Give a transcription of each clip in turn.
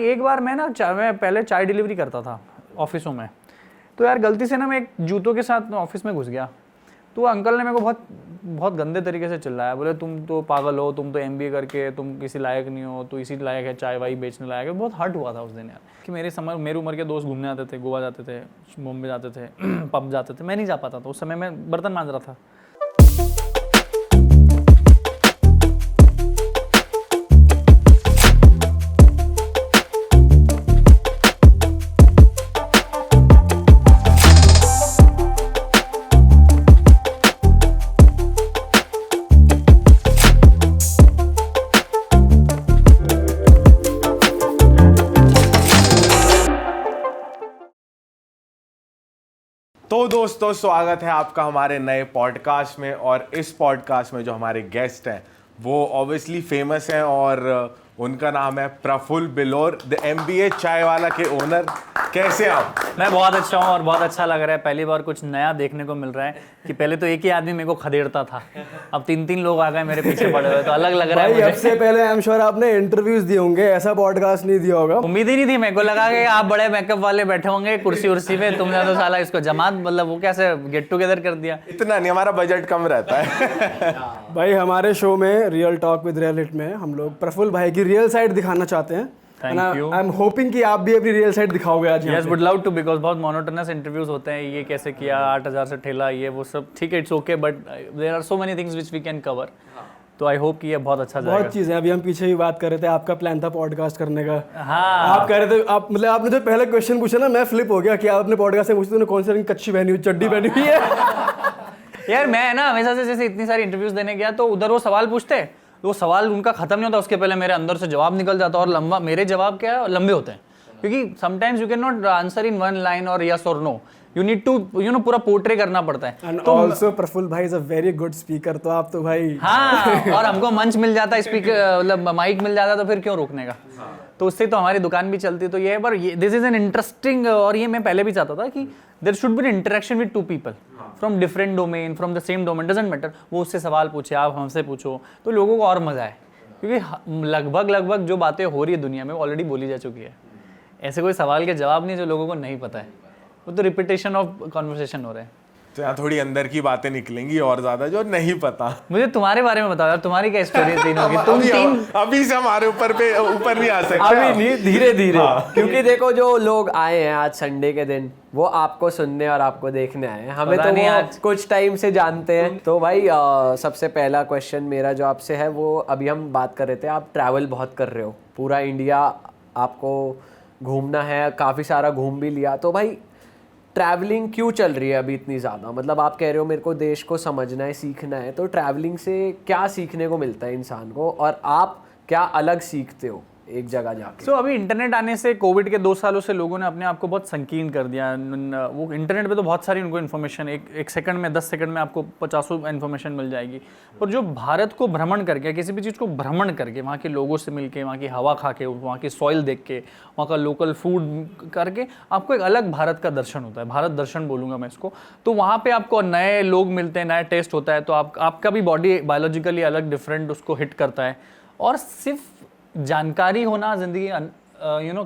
एक बार मैं पहले चाय डिलीवरी करता था ऑफिसों में, तो यार गलती से ना मैं एक जूतों के साथ ऑफिस में घुस गया। तो अंकल ने मेरे को बहुत बहुत गंदे तरीके से चिल्लाया, बोले तुम तो पागल हो, तुम तो MBA करके तुम किसी लायक नहीं हो, तो इसी लायक है चाय वाई बेचने लायक है। बहुत हर्ट हुआ था उस दिन यार, कि मेरी उम्र के दोस्त घूमने आते थे, गोवा जाते थे, बॉम्बे जाते थे, पब जाते थे, मैं नहीं जा पाता था। उस समय मैं बर्तन मांज रहा था। तो दोस्तों, स्वागत है आपका हमारे नए पॉडकास्ट में। और इस पॉडकास्ट में जो हमारे गेस्ट हैं वो ऑब्वियसली फेमस हैं और उनका नाम है प्रफुल्ल बिलोर, द MBA चाय वाला के ओनर। कैसे आप? मैं बहुत अच्छा हूँ और बहुत अच्छा लग रहा है। पहली बार कुछ नया देखने को मिल रहा है कि पहले तो एक ही आदमी मेरे को खदेड़ता था, अब 3-3 लोग आ गए मेरे पीछे पड़े हुए, तो अलग लग रहा है मुझे। सबसे पहले आई एम श्योर आपने इंटरव्यूज दिए होंगे, ऐसा पॉडकास्ट नहीं दिया होगा। उम्मीद ही नहीं थी, मेरे को लगा कि आप बड़े मेकअप वाले बैठे होंगे कुर्सी उर्सी पे, तुमने तो साला इसको जमात मतलब वो कैसे गेट टुगेदर कर दिया। इतना नहीं, हमारा बजट कम रहता है। भाई हमारे शो में real talk with real hit में हम लोग प्रफुल्ल भाई की रियल साइड दिखाना चाहते हैं। Thank you. I am hoping कि आप भी अपनी रियल साइड दिखाओगे आज। Yes, would love to, because बहुत मोनोटोनस इंटरव्यूज होते हैं। ये कैसे किया, 8,000 से ठेला, ये वो सब ठीक है, it's okay, but there are so many things which we can cover. तो आई होप कि ये बहुत अच्छा जाएगा। बहुत चीज़ें अभी हम पीछे भी बात कर रहे थे, आपका प्लान था पॉडकास्ट करने का। हाँ, आप कह रहे थे, आप मतलब आपने जो पहले क्वेश्चन पूछा ना, मैं फ्लिप हो गया कि आप अपने पॉडकास्ट से पूछते तूने कौन सी रंग कच्ची पहनी हुई, चड्डी पहनी हुई है। यार मैं ना हमेशा से जैसे इतनी सारी इंटरव्यूज देने गया तो उधर वो सवाल पूछते, तो वो सवाल उनका खत्म नहीं होता, उसके पहले मेरे अंदर से जवाब निकल जाता, और लंबा मेरे जवाब क्या है, लंबे होते हैं, क्योंकि sometimes you can not answer in one line और यस और नो, यू नीड टू पूरा पोर्ट्रे करना पड़ता है। एंड आल्सो प्रफुल्ल भाई is a very good speaker, तो आप तो भाई हाँ, और हमको मंच मिल जाता है, स्पीकर मतलब माइक मिल जाता, तो फिर क्यों रोकने का। तो उससे तो हमारी दुकान भी चलती। तो ये है, पर दिस इज एन इंटरेस्टिंग, और ये मैं पहले भी चाहता था कि there should be an interaction with 2 people from different domain, from the same domain, doesn't matter. वो उससे सवाल पूछे, आप हमसे पूछो, तो लोगों को और मजा है, क्योंकि लगभग जो बातें हो रही है दुनिया में वो ऑलरेडी बोली जा चुकी है। ऐसे कोई सवाल के जवाब नहीं जो लोगों को नहीं पता है, वो तो रिपीटेशन ऑफ कॉन्वर्सेशन हो रहे हैं। तो यहाँ थोड़ी अंदर की बातें निकलेंगी और ज्यादा जो नहीं पता। मुझे तुम्हारे बारे में बताओ यार, तुम्हारी क्या स्टोरी है तीनों की? तुम तीन अभी से हमारे ऊपर नहीं आ सकते अभी नहीं, धीरे धीरे। हाँ। क्योंकि देखो जो लोग आए हैं आज संडे के दिन, वो आपको सुनने और आपको देखने आए हैं, हमें तो वो कुछ टाइम से जानते हैं। तो भाई सबसे पहला क्वेश्चन मेरा जो आपसे है, वो अभी हम बात कर रहे थे, आप ट्रैवल बहुत कर रहे हो, पूरा इंडिया आपको घूमना है, काफ़ी सारा घूम भी लिया, तो भाई ट्रैवलिंग क्यों चल रही है अभी इतनी ज़्यादा? मतलब आप कह रहे हो मेरे को देश को समझना है, सीखना है, तो ट्रैवलिंग से क्या सीखने को मिलता है इंसान को, और आप क्या अलग सीखते हो एक जगह जाके? अभी इंटरनेट आने से, कोविड के 2 सालों से लोगों ने अपने आप को बहुत संकीर्ण कर दिया। वो इंटरनेट पे तो बहुत सारी उनको इन्फॉर्मेशन, एक सेकंड में 10 सेकंड में आपको 50 इन्फॉर्मेशन मिल जाएगी। और जो भारत को भ्रमण करके, किसी भी चीज़ को भ्रमण करके, वहाँ के लोगों से मिल के, वहाँ की हवा खा के, वहाँ की सॉइल देख के, वहाँ का लोकल फूड करके, आपको एक अलग भारत का दर्शन होता है। भारत दर्शन बोलूँगा मैं इसको। तो वहाँ पर आपको नए लोग मिलते हैं, नया टेस्ट होता है, तो आपका भी बॉडी बायोलॉजिकली अलग डिफरेंट उसको हिट करता है। और सिर्फ जानकारी होना ज़िंदगी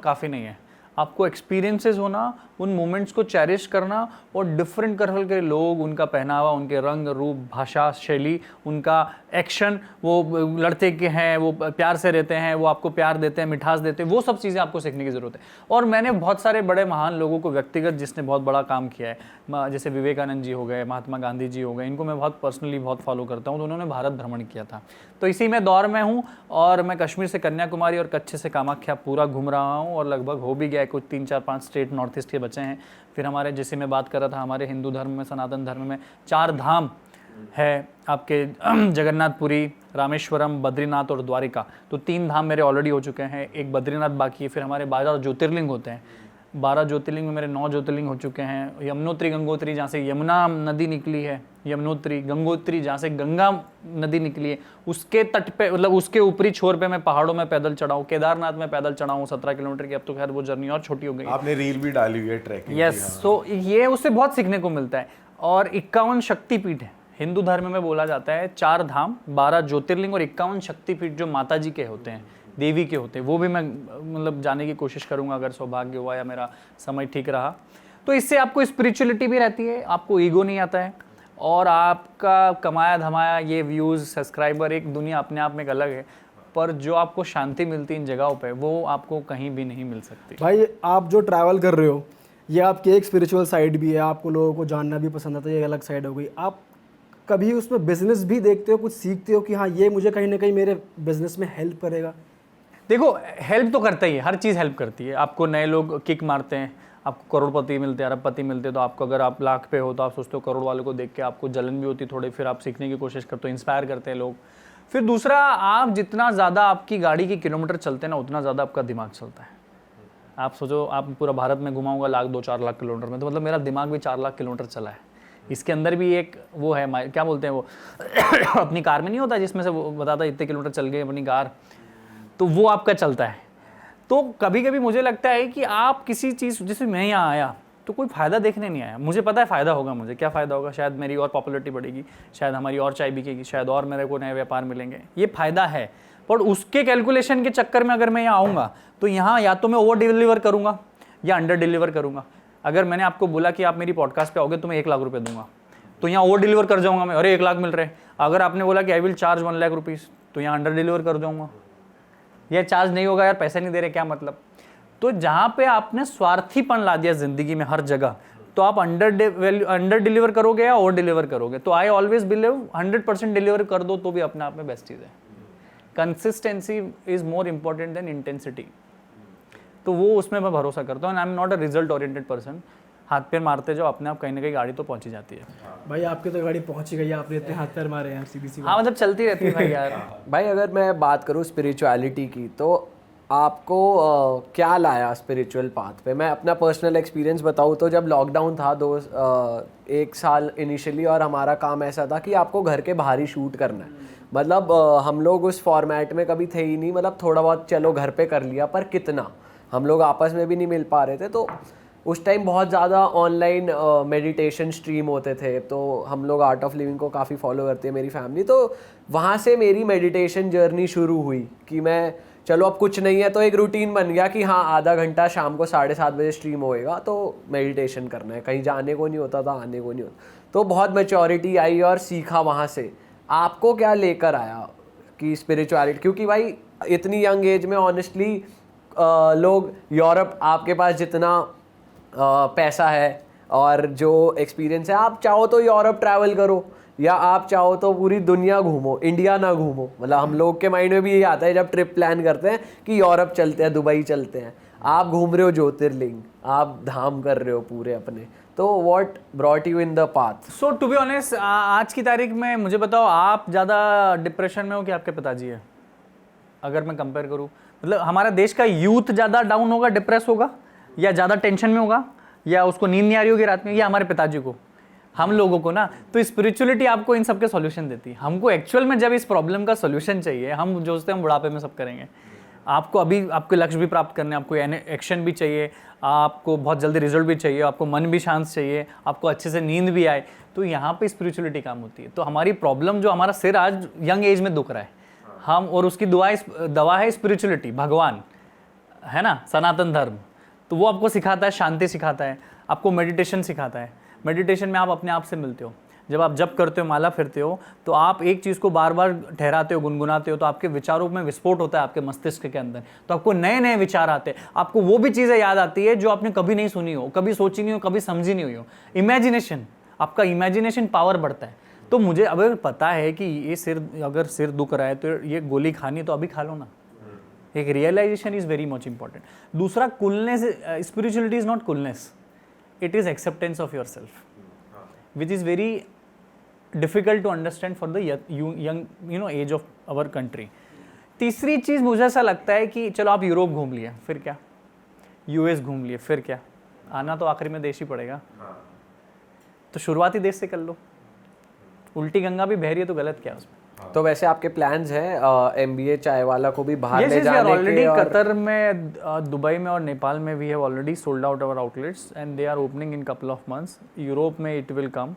काफ़ी नहीं है, आपको एक्सपीरियंसेस होना, उन मोमेंट्स को चेरिश करना, और डिफरेंट तरह के लोग, उनका पहनावा, उनके रंग रूप, भाषा शैली, उनका एक्शन, वो लड़ते के हैं, वो प्यार से रहते हैं, वो आपको प्यार देते हैं, मिठास देते हैं, वो सब चीज़ें आपको सीखने की ज़रूरत है। और मैंने बहुत सारे बड़े महान लोगों को व्यक्तिगत, जिसने बहुत बड़ा काम किया है, जैसे विवेकानंद जी हो गए, महात्मा गांधी जी हो गए, इनको मैं बहुत पर्सनली बहुत फॉलो करता हूँ। तो उन्होंने भारत भ्रमण किया था, तो इसी में दौर में हूँ, और मैं कश्मीर से कन्याकुमारी और कच्छ से कामाख्या पूरा घूम रहा हूँ, और लगभग हो भी गया, कुछ 3-4-5 स्टेट नॉर्थ ईस्ट के बचे हैं। फिर हमारे, जैसे मैं बात कर रहा था, हमारे हिंदू धर्म में, सनातन धर्म में 4 धाम है आपके, जगन्नाथपुरी, रामेश्वरम, बद्रीनाथ और द्वारिका। तो 3 धाम मेरे ऑलरेडी हो चुके हैं, एक बद्रीनाथ बाकी है। फिर हमारे 12 ज्योतिर्लिंग होते हैं, 12 ज्योतिर्लिंग में मेरे 9 ज्योतिर्लिंग हो चुके हैं। यमुनोत्री गंगोत्री, जहाँ से यमुना नदी निकली है, यमुनोत्री, गंगोत्री जहाँ से गंगा नदी निकली है, उसके तट पे, मतलब उसके ऊपरी छोर पे मैं पहाड़ों में पैदल चढ़ा हूँ। केदारनाथ में पैदल चढ़ा हूँ 17 किलोमीटर की, अब तो खैर वो जर्नी और छोटी हो गई। आपने रील भी डाली हुई है ट्रैकिंग। यस, तो ये उससे बहुत सीखने को मिलता है। और 51 शक्तिपीठ है हिंदू धर्म में, बोला जाता है 4 धाम, 12 ज्योतिर्लिंग और 51 शक्तिपीठ जो माता जी के होते हैं, देवी के होते हैं, वो भी मैं मतलब जाने की कोशिश करूँगा अगर सौभाग्य हुआ या मेरा समय ठीक रहा। तो इससे आपको स्पिरिचुअलिटी भी रहती है, आपको ईगो नहीं आता है, और आपका कमाया धमाया ये व्यूज़ सब्सक्राइबर एक दुनिया अपने आप में एक अलग है, पर जो आपको शांति मिलती है इन जगहों पे वो आपको कहीं भी नहीं मिल सकती। भाई आप जो ट्रैवल कर रहे हो ये आपकी एक स्पिरिचुअल साइड भी है, आपको लोगों को जानना भी पसंद आता है, ये अलग साइड हो गई। आप कभी उसमें बिजनेस भी देखते हो, कुछ सीखते हो कि हाँ ये मुझे कहीं ना कहीं मेरे बिजनेस में हेल्प करेगा? देखो हेल्प तो करता ही है, हर चीज़ हेल्प करती है। आपको नए लोग किक मारते हैं, आपको करोड़पति मिलते हैं, अरबपति मिलते हैं, तो आपको अगर आप लाख पे हो तो आप सोचते हो करोड़ वालों को देख के आपको जलन भी होती थोड़ी, फिर आप सीखने की कोशिश करते हो, इंस्पायर करते हैं लोग। फिर दूसरा, आप जितना ज़्यादा आपकी गाड़ी की किलोमीटर चलते हैं ना उतना ज़्यादा आपका दिमाग चलता है। आप सोचो आप पूरा भारत में घुमाऊंगा 2-4 लाख किलोमीटर में, तो मतलब मेरा दिमाग भी 4 लाख किलोमीटर चला है। इसके अंदर भी एक वो है, क्या बोलते हैं वो अपनी कार में नहीं होता जिसमें से वो बताता है इतने किलोमीटर चल गए अपनी कार, तो वो आपका चलता है। तो कभी कभी मुझे लगता है कि आप किसी चीज़, जैसे मैं यहाँ आया तो कोई फ़ायदा देखने नहीं आया, मुझे पता है फ़ायदा होगा, मुझे क्या फ़ायदा होगा, शायद मेरी और पॉपुलरिटी बढ़ेगी, शायद हमारी और चाय बिकेगी, शायद और मेरे को नए व्यापार मिलेंगे, ये फ़ायदा है। पर उसके कैलकुलेशन के चक्कर में अगर मैं यहाँ आऊँगा तो यहाँ या तो मैं ओवर डिलीवर करूँगा या अंडर डिलीवर करूँगा। अगर मैंने आपको बोला कि आप मेरी पॉडकास्ट पे आओगे तो मैं 1 लाख रुपये दूंगा, तो यहाँ ओवर डिलीवर कर जाऊँगा मैं, अरे 1 लाख मिल रहे हैं। अगर आपने बोला कि I will charge 1 lakh rupees, तो यहाँ अंडर डिलीवर कर जाऊँगा। यह चार्ज नहीं होगा यार, पैसे नहीं दे रहे, क्या मतलब। तो जहाँ पे आपने स्वार्थीपन ला दिया ज़िंदगी में हर जगह, तो आप अंडर डिलीवर करोगे या ओवर डिलीवर करोगे। तो आई ऑलवेज बिलीव 100% डिलीवर कर दो तो भी अपने आप में बेस्ट चीज़ है। Consistency is more important than intensity, तो वो उसमें मैं भरोसा करता हूँ। And I am not a result oriented person. हाथ पैर मारते जाओ, अपने आप कहीं ना कहीं गाड़ी तो पहुँच ही जाती है। भाई आपकी तो गाड़ी पहुंच ही गई, आपने इतने हाथ पैर मारे हैं, सीधी सी हाँ मतलब चलती रहती है भाई यार। भाई अगर मैं बात करूँ स्पिरिचुअलिटी की, तो आपको क्या लाया स्पिरिचुअल पाथ पे? मैं अपना पर्सनल एक्सपीरियंस बताऊँ तो जब लॉकडाउन था 1 साल इनिशियली, और हमारा काम ऐसा था कि आपको घर के बाहर ही शूट करना है। मतलब हम लोग उस फॉर्मेट में कभी थे ही नहीं, मतलब थोड़ा बहुत चलो घर पे कर लिया, पर कितना, हम लोग आपस में भी नहीं मिल पा रहे थे। तो उस टाइम बहुत ज़्यादा ऑनलाइन मेडिटेशन स्ट्रीम होते थे, तो हम लोग आर्ट ऑफ लिविंग को काफ़ी फॉलो करते हैं मेरी फैमिली। तो वहाँ से मेरी मेडिटेशन जर्नी शुरू हुई कि मैं चलो अब कुछ नहीं है तो एक रूटीन बन गया कि हाँ आधा घंटा शाम को 7:30 बजे स्ट्रीम होएगा तो मेडिटेशन करना है, कहीं जाने को नहीं होता था, आने को नहीं होता। तो बहुत मैच्योरिटी आई और सीखा वहाँ से। आपको क्या लेकर आया कि स्पिरिचुअलिटी, क्योंकि भाई इतनी यंग एज में ऑनेस्टली लोग यूरोप, आपके पास जितना पैसा है और जो एक्सपीरियंस है, आप चाहो तो यूरोप ट्रैवल करो या आप चाहो तो पूरी दुनिया घूमो, इंडिया ना घूमो। मतलब हम लोग के माइंड में भी यही आता है जब ट्रिप प्लान करते हैं कि यूरोप चलते हैं, दुबई चलते हैं। आप घूम रहे हो ज्योतिर्लिंग, आप धाम कर रहे हो पूरे अपने। तो what brought you in the path? So to be honest, आज की तारीख में मुझे बताओ, आप ज़्यादा डिप्रेशन में हो कि आपके पिताजी है? अगर मैं कंपेयर करूँ, मतलब हमारा देश का यूथ ज़्यादा डाउन होगा, डिप्रेस होगा, या ज़्यादा टेंशन में होगा, या उसको नींद नहीं आ रही होगी रात में, या हमारे पिताजी को, हम लोगों को ना। तो स्पिरिचुअलिटी आपको इन सब के सॉल्यूशन देती है। हमको एक्चुअल में जब इस प्रॉब्लम का सॉल्यूशन चाहिए, हम जो सोचते हैं हम बुढ़ापे में सब करेंगे। आपको अभी आपके लक्ष्य भी प्राप्त करने, आपको एक्शन भी चाहिए, आपको बहुत जल्दी रिजल्ट भी चाहिए, आपको मन भी शांत चाहिए, आपको अच्छे से नींद भी आए, तो यहाँ पे स्पिरिचुअलिटी काम होती है। तो हमारी प्रॉब्लम, जो हमारा सिर आज यंग एज में दुख रहा है, हम, और उसकी दवा है स्पिरिचुअलिटी, भगवान है ना, सनातन धर्म। तो वो आपको सिखाता है, शांति सिखाता है, आपको मेडिटेशन सिखाता है। मेडिटेशन में आप अपने आप से मिलते हो। जब आप जप करते हो, माला फिरते हो, तो आप एक चीज़ को बार बार ठहराते हो, गुनगुनाते हो, तो आपके विचारों में विस्फोट होता है आपके मस्तिष्क के अंदर। तो आपको नए नए विचार आते हैं, आपको वो भी चीज़ें याद आती है जो आपने कभी नहीं सुनी हो, कभी सोची नहीं हो, कभी समझी नहीं हुई हो। इमेजिनेशन, आपका इमेजिनेशन पावर बढ़ता है। तो मुझे अगर पता है कि ये अगर सिर दुख रहा है तो ये गोली खानी, तो अभी खा लो ना। एक realisation is very much important. दूसरा, coolness, spirituality is not coolness, it is acceptance of yourself, which is very difficult to understand for the young age of our country. तीसरी चीज़ मुझे ऐसा लगता है कि चलो आप यूरोप घूम लिए, फिर क्या, यूएस घूम लिए, फिर क्या, आना तो आखिरी में देश ही पड़ेगा। तो शुरुआती देश से कर लो। उल्टी गंगा भी बह रही है तो गलत क्या है उसमें। तो वैसे आपके प्लान्स हैं MBA चाय वाला को भी बाहर ले yes, जाने के? ऑलरेडी कतर में, दुबई में और नेपाल में we have already sold out our outlets and they are opening in couple of months. Europe में it will come,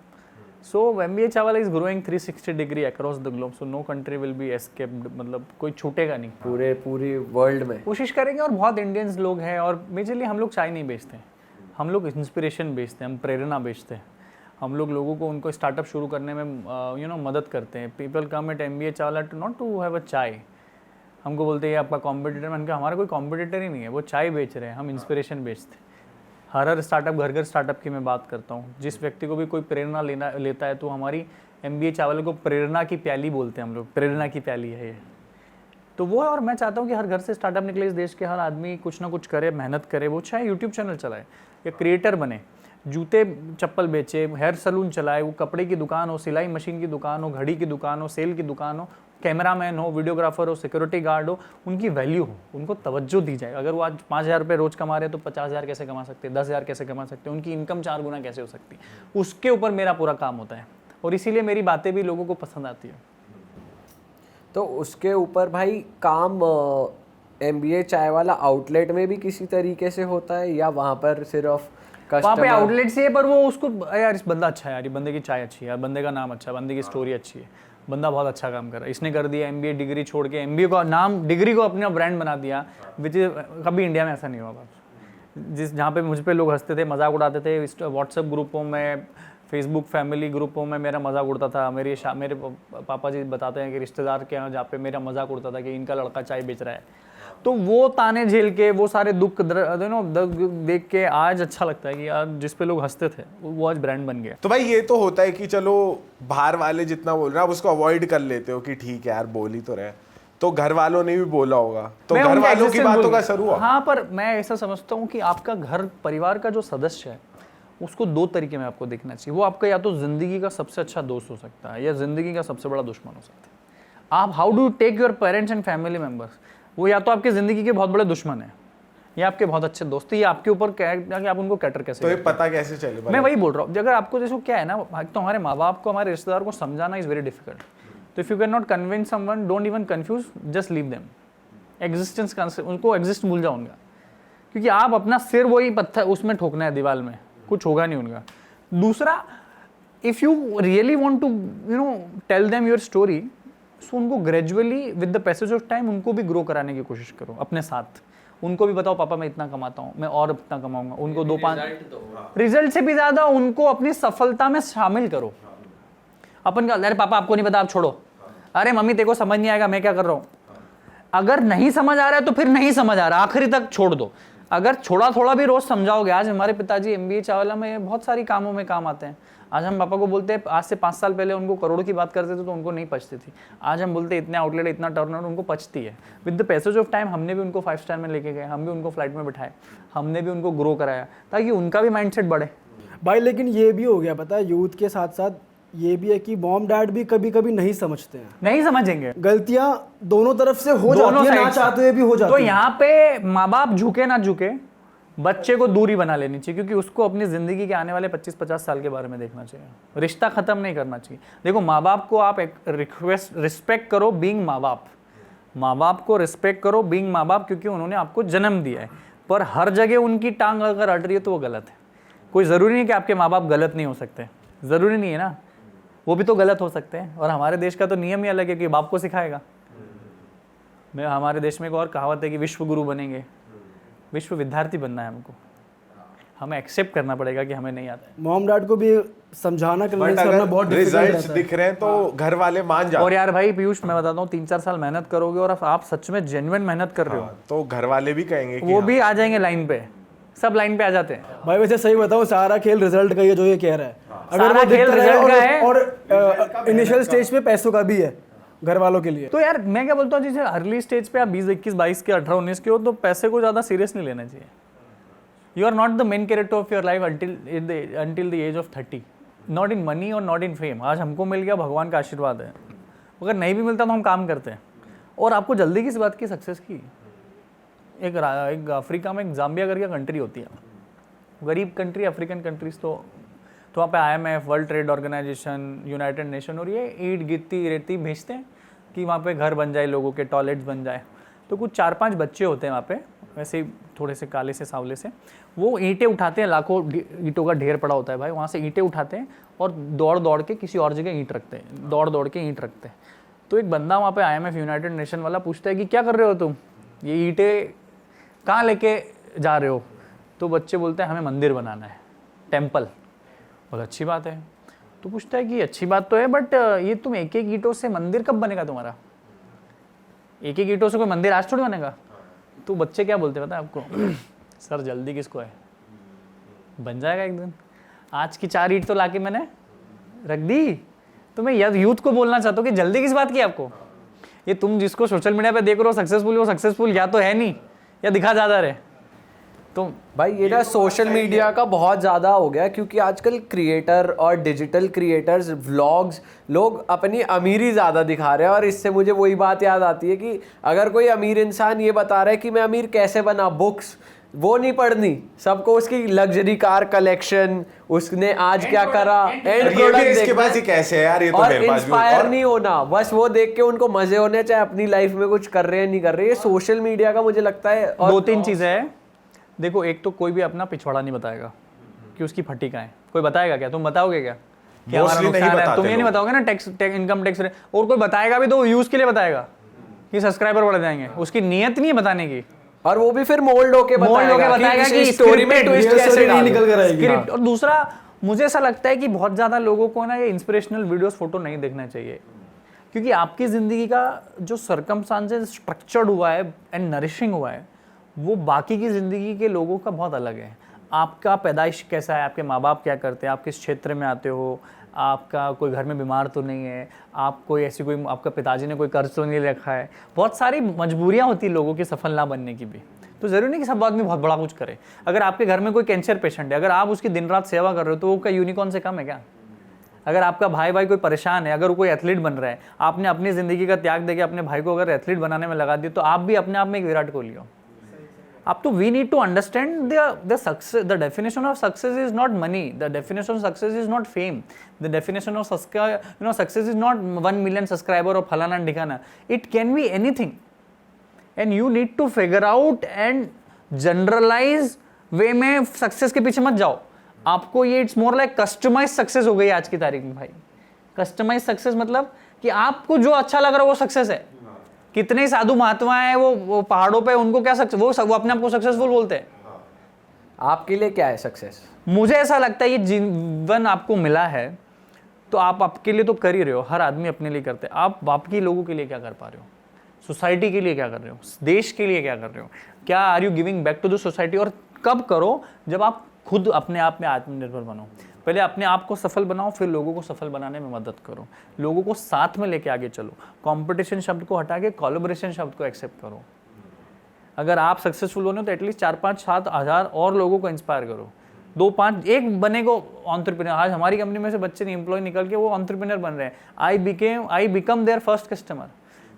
So MBA चावला is growing 360 degree across the globe. So no country will be escaped. मतलब कोई छूटेगा नहीं. पूरी world में कोशिश करेंगे और बहुत इंडियंस लोग हैं और मेजरली हम लोग चाय नहीं बेचते, हम लोग इंस्पिरेशन बेचते हैं, हम प्रेरणा बेचते हैं. हम लोग लोगों को उनको स्टार्टअप शुरू करने में मदद करते हैं. People come at MBA Chawla to not to have a chai. हमको बोलते हैं आपका कॉम्पिटिटर. मैंने कहा हमारा कोई कॉम्पिटिटर ही नहीं है, वो चाय बेच रहे हैं, हम इंस्पिरेशन बेचते हैं. हर स्टार्टअप घर स्टार्टअप की मैं बात करता हूँ. जिस व्यक्ति को भी कोई प्रेरणा लेता है तो हमारी MBA चावला को प्रेरणा की प्याली बोलते हैं हम लोग. प्रेरणा की प्याली है ये. तो वो है और मैं चाहता हूँ कि हर घर से स्टार्टअप निकले. इस देश के हर आदमी कुछ ना कुछ करे, मेहनत करे. वो चाहे यूट्यूब चैनल चलाए या क्रिएटर बने, जूते चप्पल बेचे, हेयर सलून चलाए, वो कपड़े की दुकान हो, सिलाई मशीन की दुकान हो, घड़ी की दुकान हो, सेल की दुकान हो, कैमरामैन हो, वीडियोग्राफर हो, सिक्योरिटी गार्ड हो, उनकी वैल्यू हो, उनको तवज्जो दी जाए. अगर वो आज 5,000 रुपये रोज कमा रहे हैं तो 50,000 कैसे कमा सकते हैं, 10,000 कैसे कमा सकते हैं, उनकी इनकम 4 गुना कैसे हो सकती है, उसके ऊपर मेरा पूरा काम होता है. और इसीलिए मेरी बातें भी लोगों को पसंद आती है. तो उसके ऊपर भाई काम MBA चाय वाला आउटलेट में भी किसी तरीके से होता है या वहाँ पर सिर्फ वहाँ पे आउटलेट से है, पर वो उसको यार इस बंदा अच्छा है, यार ये बंदे की चाय अच्छी है, यार बंदे का नाम अच्छा है, बंदे की स्टोरी अच्छी है, बंदा बहुत अच्छा काम कर रहा है, इसने कर दिया MBA डिग्री छोड़ के MBA का नाम, डिग्री को अपना ब्रांड बना दिया. विच इज कभी इंडिया में ऐसा नहीं हुआ. जहाँ पे मुझ पे लोग हंसते थे, मजाक उड़ाते थे, व्हाट्सएप ग्रुपों में, फेसबुक फैमिली ग्रुपों में मेरा मजाक उड़ता था. मेरे पापा जी बताते हैं कि रिश्तेदार के यहाँ जहाँ पे मेरा मजाक उड़ता था कि इनका लड़का चाय बेच रहा है. तो वो ताने झेल के, वो सारे दुख देख के आज अच्छा लगता है कि यार जिस पे लोग हंसते थे वो आज ब्रांड बन गया. तो भाई ये तो होता है कि चलो बाहर वाले जितना बोल रहे हैं आप उसको अवॉइड कर लेते हो कि ठीक है यार बोल ही तो रहे. तो घर वालों ने भी बोला होगा, तो घर वालों की बातों का असर हुआ. हाँ, पर मैं ऐसा समझता हूँ कि आपका घर परिवार का जो सदस्य है उसको 2 तरीके में आपको देखना चाहिए. वो आपका या तो जिंदगी का सबसे अच्छा दोस्त हो सकता है या जिंदगी का सबसे बड़ा दुश्मन हो सकता है. आप how do take your parents and family members. वो या तो आपकी जिंदगी के बहुत बड़े दुश्मन है या आपके बहुत अच्छे दोस्त. ये आपके ऊपर क्या है कि आप उनको कैटर कैसे. तो ये पता कैसे चले. मैं वही बोल रहा हूँ, अगर आपको जैसे क्या है ना, तो हमारे माँ बाप को, हमारे रिश्तेदार को समझाना इज वेरी डिफिकल्ट. तो if you can not convince someone, don't even confuse, just leave them. Existence concept, उनको एग्जिस्ट भूल जाओ उनका, क्योंकि आप अपना सिर वही पत्थर उसमें ठोकना है दीवार में, कुछ होगा नहीं उनका. दूसरा, if you really want to tell them your story, so उनको gradually with the passage of time उनको भी ग्रो कराने की कोशिश करो अपने साथ. उनको भी बताओ पापा मैं इतना कमाता हूँ, मैं और इतना कमाऊंगा. उनको 2-5 रिजल्ट से भी ज्यादा उनको अपनी सफलता में शामिल करो. अपन का अरे पापा आपको नहीं पता, आप छोड़ो. अरे मम्मी तेरे को समझ नहीं आएगा, मैं क्या कर रहा हूँ. अगर नहीं समझ आ रहा है तो फिर नहीं समझ आ रहा, आखिरी तक छोड़ दो. अगर थोड़ा भी रोज समझाओगे. आज हमारे पिताजी MBA चावला में बहुत सारी कामों में काम आते हैं. आज हम पापा को बोलते हैं, आज से 5 साल पहले उनको करोड़ों की बात करते थे तो उनको नहीं पचती थी. आज हम बोलते हैं इतने आउटलेट, इतना टर्नओवर, उनको पचती है. With the passage of time हमने भी उनको 5 स्टार में लेके गए, हम भी उनको फ्लाइट में बिठाए, हमने भी उनको ग्रो कराया ताकि उनका भी माइंडसेट बढ़े. भाई लेकिन ये भी हो गया पता है, यूथ के साथ साथ ये भी है कि मॉम डैड भी कभी कभी नहीं समझते हैं. नहीं समझेंगे. गलतियां दोनों तरफ से हो जाती है, ना चाहते हुए भी हो जाती तो है. यहाँ पे माँ बाप झुके ना झुके, बच्चे को दूरी बना लेनी चाहिए, क्योंकि उसको अपनी जिंदगी के आने वाले 25-50 साल के बारे में देखना चाहिए. रिश्ता खत्म नहीं करना चाहिए. देखो माँ बाप को आप एक रिस्पेक्ट करो बीइंग माँ बाप. माँ बाप को रिस्पेक्ट करो बीइंग माँ बाप, क्योंकि उन्होंने आपको जन्म दिया है. पर हर जगह उनकी टांग अगर अड़ रही है तो वो गलत है. कोई ज़रूरी नहीं कि आपके माँ बाप गलत नहीं हो सकते, ज़रूरी नहीं है ना, वो भी तो गलत हो सकते हैं. और हमारे देश का तो नियम ही अलग है कि बाप को सिखाएगा. हमारे देश में एक और कहावत है कि विश्व गुरु बनेंगे. विश्व विद्यार्थी बनना है हमको. हमें एक्सेप्ट करना पड़ेगा कि हमें नहीं आता है. मॉम डैड को भी समझाना करना बहुत रिजल्ट्स दिख रहे हैं तो घर वाले मान जाते हैं. और यार भाई पीयूष मैं बताता हूँ, 3-4 साल मेहनत करोगे और आप सच में जेन्युइन मेहनत कर रहे हो, तो घर वाले भी कहेंगे कि वो भी आ जाएंगे लाइन पे. सब लाइन पे आ जाते हैं. भाई वैसे सही बताऊं, सारा खेल रिजल्ट का ही है जो ये कह रहा है. अगर सारा वो खेल दिखता रिजल्ट का है है और इनिशियल स्टेज पे पैसों का भी है घर वालों के लिए. तो यार मैं क्या बोलता हूँ, जैसे अर्ली स्टेज पे आप 20, 21, 22 के 18, 19 के हो तो पैसे को ज़्यादा सीरियस नहीं लेना चाहिए. You are not the main character of your life until the age of 30. Not in money और नॉट इन फेम. आज हमको मिल गया, भगवान का आशीर्वाद है. अगर नहीं भी मिलता तो हम काम करते हैं. और आपको जल्दी किस बात की सक्सेस की. एक अफ्रीका में एक जाम्बिया करके कंट्री होती है, गरीब कंट्री, अफ्रीकन कंट्रीज. तो वहाँ पे IMF, World Trade Organisation, United Nation और ये ईंट गिट्टी रेती भेजते हैं कि वहाँ पे घर बन जाए, लोगों के टॉयलेट्स बन जाए. तो कुछ 4-5 बच्चे होते हैं वहाँ पे, वैसे ही थोड़े से काले से सांवले से, वो ईंटें उठाते हैं, लाखों ईंटों का ढेर पड़ा होता है भाई, वहाँ से ईंटें उठाते हैं और दौड़ दौड़ के किसी और जगह ईंट रखते हैं, दौड़ दौड़ के ईंट रखते हैं। तो एक बंदा वहाँ पे IMF यूनाइटेड नेशन वाला पूछता है कि क्या कर रहे हो तुम, ये ईंटें कहाँ लेके जा रहे हो? तो बच्चे बोलते हैं हमें मंदिर बनाना है, टेम्पल। बहुत अच्छी बात है। तो पूछता है कि अच्छी बात तो है, बट ये तुम एक एक ईंटों से मंदिर कब बनेगा तुम्हारा? एक एक ईंटों से कोई मंदिर आज थोड़ी बनेगा। तो बच्चे क्या बोलते पता है आपको? सर जल्दी किसको है, बन जाएगा एक दिन। आज की 4 ईंट तो लाके मैंने रख दी। तो मैं यूथ को बोलना चाहता हूँ कि जल्दी किस बात की आपको? ये तुम जिसको सोशल मीडिया पे देख रहे हो सक्सेसफुल, वो सक्सेसफुल या तो है नहीं या दिखा ज़्यादा रहे। तो भाई ये ना सोशल मीडिया का बहुत ज़्यादा हो गया, क्योंकि आजकल क्रिएटर और डिजिटल क्रिएटर्स व्लॉग्स लोग अपनी अमीरी ज़्यादा दिखा रहे हैं। और इससे मुझे वही बात याद आती है कि अगर कोई अमीर इंसान ये बता रहा है कि मैं अमीर कैसे बना, बुक्स वो नहीं पढ़नी, सबको उसकी लग्जरी कार कलेक्शन, उसने आज क्या करा, एंड प्रोडक्ट इसके पास ही कैसे है यार, ये तो और मेरे पास भी। इंस्पायर और नहीं होना, बस वो देख के उनको मजे होने, चाहे अपनी लाइफ में कुछ कर रहे हैं नहीं कर रहे। ये सोशल मीडिया का मुझे लगता है। और 2-3 चीज़ें हैं। देखो, एक तो कोई भी अपना पिछवाड़ा नहीं बताएगा कि उसकी फटी कहाँ है। कोई बताएगा क्या? तुम बताओगे क्या कि हमारा Mostly नहीं नुकसान है? बताते तुम ये नहीं लोग। बताओगे ना टैक्स, इनकम टैक्स। और कोई बताएगा भी तो यूज के लिए बताएगा कि सब्सक्राइबर बढ़ जाएंगे, उसकी नियत नहीं है बताने की। और वो भी फिर मोल्ड होके बताएगा कि स्टोरी में ट्विस्ट कैसे डालूं। निकल कर आएगी। स्क्रिप्ट। और दूसरा, मुझे ऐसा लगता है कि बहुत ज़्यादा लोगों को ना ये इंस्पिरेशनल वीडियोस फोटो नहीं देखना चाहिए, क्योंकि आपकी ज़िंदगी का जो सर्कमस्टांसेस स्ट्रक्चर्ड हुआ है एंड नरिशिंग हुआ है, वो बाकी की ज़िंदगी के लोगों का बहुत अलग है। आपका पैदाइश कैसा है, आपके माँ बाप क्या करते हैं, आप किस क्षेत्र में आते हो, आपका कोई घर में बीमार तो नहीं है, आप कोई ऐसी कोई, आपका पिताजी ने कोई कर्ज तो नहीं रखा है। बहुत सारी मजबूरियाँ होती हैं लोगों की सफल ना बनने की भी। तो ज़रूरी नहीं कि सब आदमी बहुत बड़ा कुछ करे। अगर आपके घर में कोई कैंसर पेशेंट है, अगर आप उसकी दिन रात सेवा कर रहे हो, तो वो क्या यूनिकॉर्न से कम है क्या? अगर आपका भाई कोई परेशान है, अगर वो कोई एथलीट बन रहा है, आपने अपनी ज़िंदगी का त्याग देके अपने भाई को अगर एथलीट बनाने में लगा दिया, तो आप भी अपने आप में एक विराट कोहली हो। अब तो we need to understand the success, the definition of success is not money, the definition of success is not fame, the definition of success is not 1 million subscriber और फलाना ढिकाना। It can be anything and you need to figure out and generalize way में success के पीछे मत जाओ। आपको ये it's more like customize success हो गई आज की तारीख में भाई। कस्टमाइज सक्सेस मतलब कि आपको जो अच्छा लग रहा है वो सक्सेस है। कितने साधु महात्मा हैं वो पहाड़ों पे, उनको क्या सक्सेस, वो अपने आप को सक्सेसफुल बोलते हैं। आपके लिए क्या है सक्सेस? मुझे ऐसा लगता है ये जीवन आपको मिला है तो आप आपके लिए तो कर ही रहे हो, हर आदमी अपने लिए करते हैं। आप बाकी लोगों के लिए क्या कर पा रहे हो, सोसाइटी के लिए क्या कर रहे हो, देश के लिए क्या कर रहे हो, क्या are you giving back to the society? और कब करो? जब आप खुद अपने आप में आत्मनिर्भर बनो। पहले अपने आप को सफल बनाओ, फिर लोगों को सफल बनाने में मदद करो, लोगों को साथ में लेके आगे चलो। कंपटीशन शब्द को हटा के कोलैबोरेशन शब्द को एक्सेप्ट करो। अगर आप सक्सेसफुल होने तो एटलीस्ट 4-5-7 हज़ार और लोगों को इंस्पायर करो। 2-5 एक बने को एंटरप्रेन्योर। आज हमारी कंपनी में से बच्चे नहीं, एम्प्लॉय निकल के वो एंटरप्रेन्योर बन रहे हैं। I become their first customer.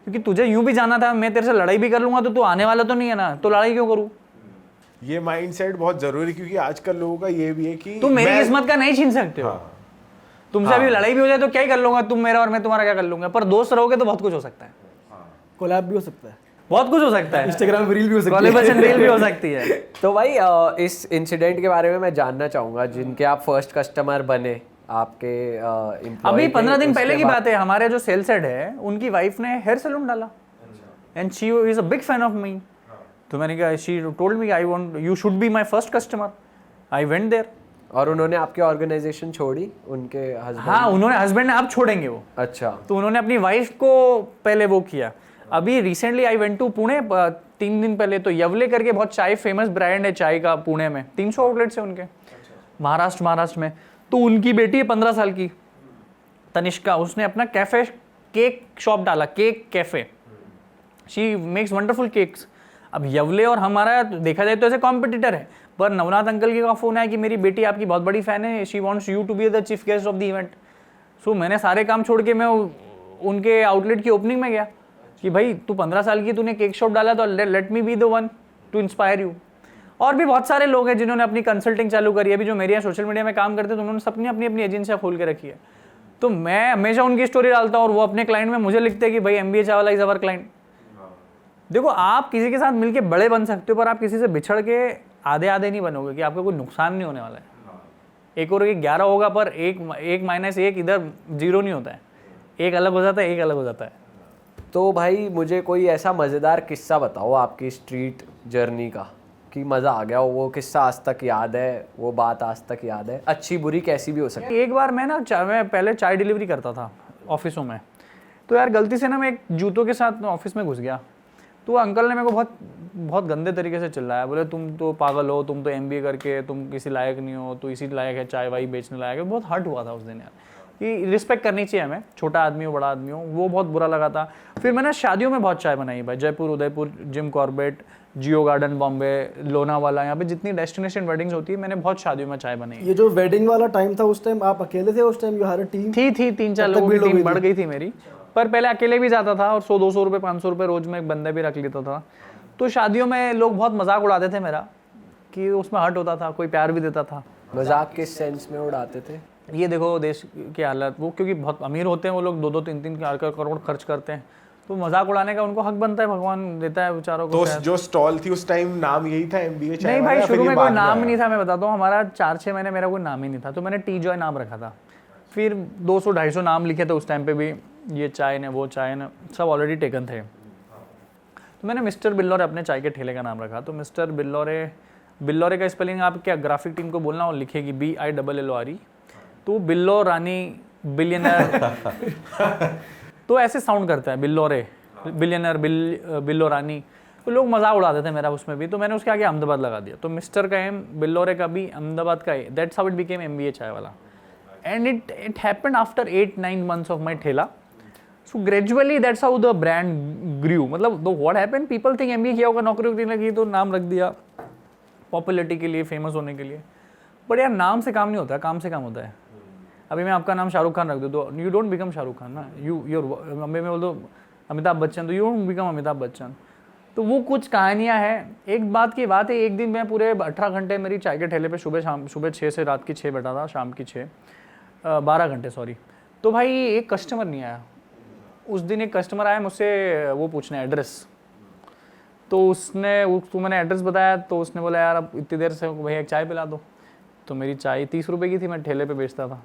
क्योंकि तुझे यूं भी जाना था, मैं तेरे से लड़ाई भी कर लूंगा तो तू आने वाला तो नहीं है ना, तो लड़ाई क्यों करूं? ये माइंडसेट बहुत जरूरी, क्योंकि आजकल लोगों का ये भी है कि तुम मेरी किस्मत का नहीं छीन सकते हो। तुमसे अभी लड़ाई भी हो जाए तो क्या ही कर लूंगा, तुम मेरा और मैं तुम्हारा क्या कर लूंगा। पर दोस्त रहोगे तो बहुत कुछ हो सकता है। कोलैब भी हो सकता है, बहुत कुछ हो सकता है, इंस्टाग्राम रील भी हो सकती है, कोलैबोरेशन रील भी हो सकती है। तो भाई इस इंसिडेंट के बारे में मैं जानना चाहूंगा, जिनके आप फर्स्ट कस्टमर बने आपके अभी 15 दिन पहले की बात है। हमारे जो सेल्स हेड है उनकी वाइफ ने हेयर सैलून डाला and she is a big fan of me. तो मैंने कहा, she told me I want you should be my first customer. I went there. और उन्होंने आपकी ऑर्गेनाइजेशन छोड़ी, उनके हस्बैंड? हाँ, उन्होंने, हस्बैंड ने अब छोड़ेंगे वो। अच्छा। तो उन्होंने अपनी वाइफ को पहले वो किया। अभी recently I went to Pune 3 दिन पहले। तो यवले करके बहुत चाय फेमस ब्रांड है चाय का पुणे में, 300 आउटलेट्स है उनके। महाराष्ट्र में। तो उनकी बेटी है 15 साल की तनिष्का, उसने अपना कैफे केक शॉप डाला, cake cafe. She makes wonderful cakes. अब यवले और हमारा देखा जाए तो ऐसे कॉम्पिटिटर है, पर नवनाथ अंकल की का फोन आया कि मेरी बेटी आपकी बहुत बड़ी फैन है, she wants you to be the chief guest of the event. So मैंने सारे काम छोड़ के मैं उनके आउटलेट की ओपनिंग में गया कि भाई तू 15 साल की, तूने केक शॉप डाला तो let me be the one two inspire you. और भी बहुत सारे लोग हैं जिन्होंने अपनी कंसल्टिंग चालू करी है। अभी जो मेरे यहाँ सोशल मीडिया में काम करते हैं तो उन्होंने सबने अपनी अपनी एजेंसियाँ खोल के रखी है। तो मैं हमेशा उनकी स्टोरी डालता हूँ और वो अपने क्लाइंट में मुझे लिखते हैं कि भाई MBA Chawla is our client. देखो आप किसी के साथ मिलके बड़े बन सकते हो, पर आप किसी से बिछड़ के आधे आधे नहीं बनोगे कि आपका कोई नुकसान नहीं होने वाला है। एक और एक 11 होगा, पर एक माइनस एक इधर 0 नहीं होता है, एक अलग हो जाता है, एक अलग हो जाता है। तो भाई मुझे कोई ऐसा मज़ेदार किस्सा बताओ आपकी स्ट्रीट जर्नी का कि मज़ा आ गया हो, वो किस्सा आज तक याद है, वो बात आज तक याद है, अच्छी बुरी कैसी भी हो सकती है। एक बार मैं मैं पहले चाय डिलीवरी करता था ऑफिसों में, तो यार गलती से ना मैं एक जूतों के साथ ऑफिस में घुस गया। तो वो अंकल ने मेरे को बहुत गंदे तरीके से चिल्लाया, बोले तुम तो पागल हो, तुम तो MBA करके तुम किसी लायक नहीं हो, तो इसी लायक है चाय वाई बेचने लायक है। बहुत हर्ट हुआ था उस दिन यार, कि रिस्पेक्ट करनी चाहिए हमें, छोटा आदमी हो बड़ा आदमी हो, वो बहुत बुरा लगा था। फिर मैंने शादियों में बहुत चाय बनाई भाई, जयपुर, उदयपुर, जिम कॉर्बेट, जियो गार्डन बॉम्बे, लोनावाला, यहाँ पे जितनी डेस्टिनेशन वेडिंग्स होती है मैंने बहुत शादियों में चाय बनाई। ये जो वेडिंग वाला टाइम था उस टाइम आप अकेले थे? उस टाइम हर टीम थी 3-4 लोगों की टीम बढ़ गई थी मेरी, पर पहले अकेले भी जाता था और 100-200 रुपये 500 रुपये रोज में एक बंदा भी रख लेता था। तो शादियों में लोग बहुत मजाक उड़ाते थे मेरा, कि उसमें हर्ट होता था, कोई प्यार भी देता था। मजाक किस सेंस में उड़ाते थे? ये देखो देश की हालत, वो क्योंकि बहुत अमीर होते हैं वो लोग, 2-2 3-3 करोड़ खर्च करते हैं, तो मजाक उड़ाने का उनको हक बनता है, भगवान देता है बेचारों को। तो जो स्टॉल थी उस टाइम नाम यही था MBA चाय नहीं वाला, भाई, या फिर शुरू ये में कोई बाद नाम आया? नहीं था, मैं बताता हूँ, हमारा 4-6 महीने मेरा कोई नाम ही नहीं था, तो मैंने टी जॉय नाम रखा था। फिर 200-250 नाम लिखे थे उस टाइम पे भी, ये चाय ने, वो चाय ने, सब ऑलरेडी टेकन थे। तो मैंने मिस्टर बिल्लोरे अपने चाय के ठेले का नाम रखा। तो मिस्टर बिल्लोरे का स्पेलिंग आप क्या ग्राफिक टीम को बोलना, और लिखेगी BILLORE, तो बिल्लो रानी बिलियनर तो ऐसे साउंड करता है बिल्लोरे, बिलियनर, बिल्लो रानी। तो लोग मजाक उड़ाते थे मेरा उसमें भी, तो मैंने उसके आगे अहमदाबाद लगा दिया। तो मिस्टर का एम, बिल्लोरे का भी, अहमदाबाद का ए, that's how it became MBA chai wala. And it happened after 8-9 months of my thela. So gradually that's how the brand grew. मतलब what happened, people think MBA किया होगा, नौकरी वोकरी लगी तो नाम रख दिया पॉपुलरिटी के लिए, फेमस होने के लिए। बट यार नाम से काम नहीं होता है, काम से काम होता है। अभी मैं आपका नाम शाहरुख खान रख दूँ तो you don't become Shahrukh Khan ना, मैं बोल दो अमिताभ बच्चन, तो you don't become Amitabh Bachchan. तो वो कुछ कहानियाँ हैं। एक बात की बात है, एक दिन मैं पूरे 18 घंटे मेरी चाय के ठेले पे सुबह 6 से रात की 6 बैठा था, शाम की 12 घंटे सॉरी। तो भाई एक कस्टमर नहीं आया उस दिन। एक कस्टमर आया मुझसे वो पूछने एड्रेस, तो उसको मैंने एड्रेस बताया, तो उसने बोला यार अब इतनी देर से भैया एक चाय पिला दो। तो मेरी चाय 30 रुपये की थी, मैं ठेले पे बेचता था,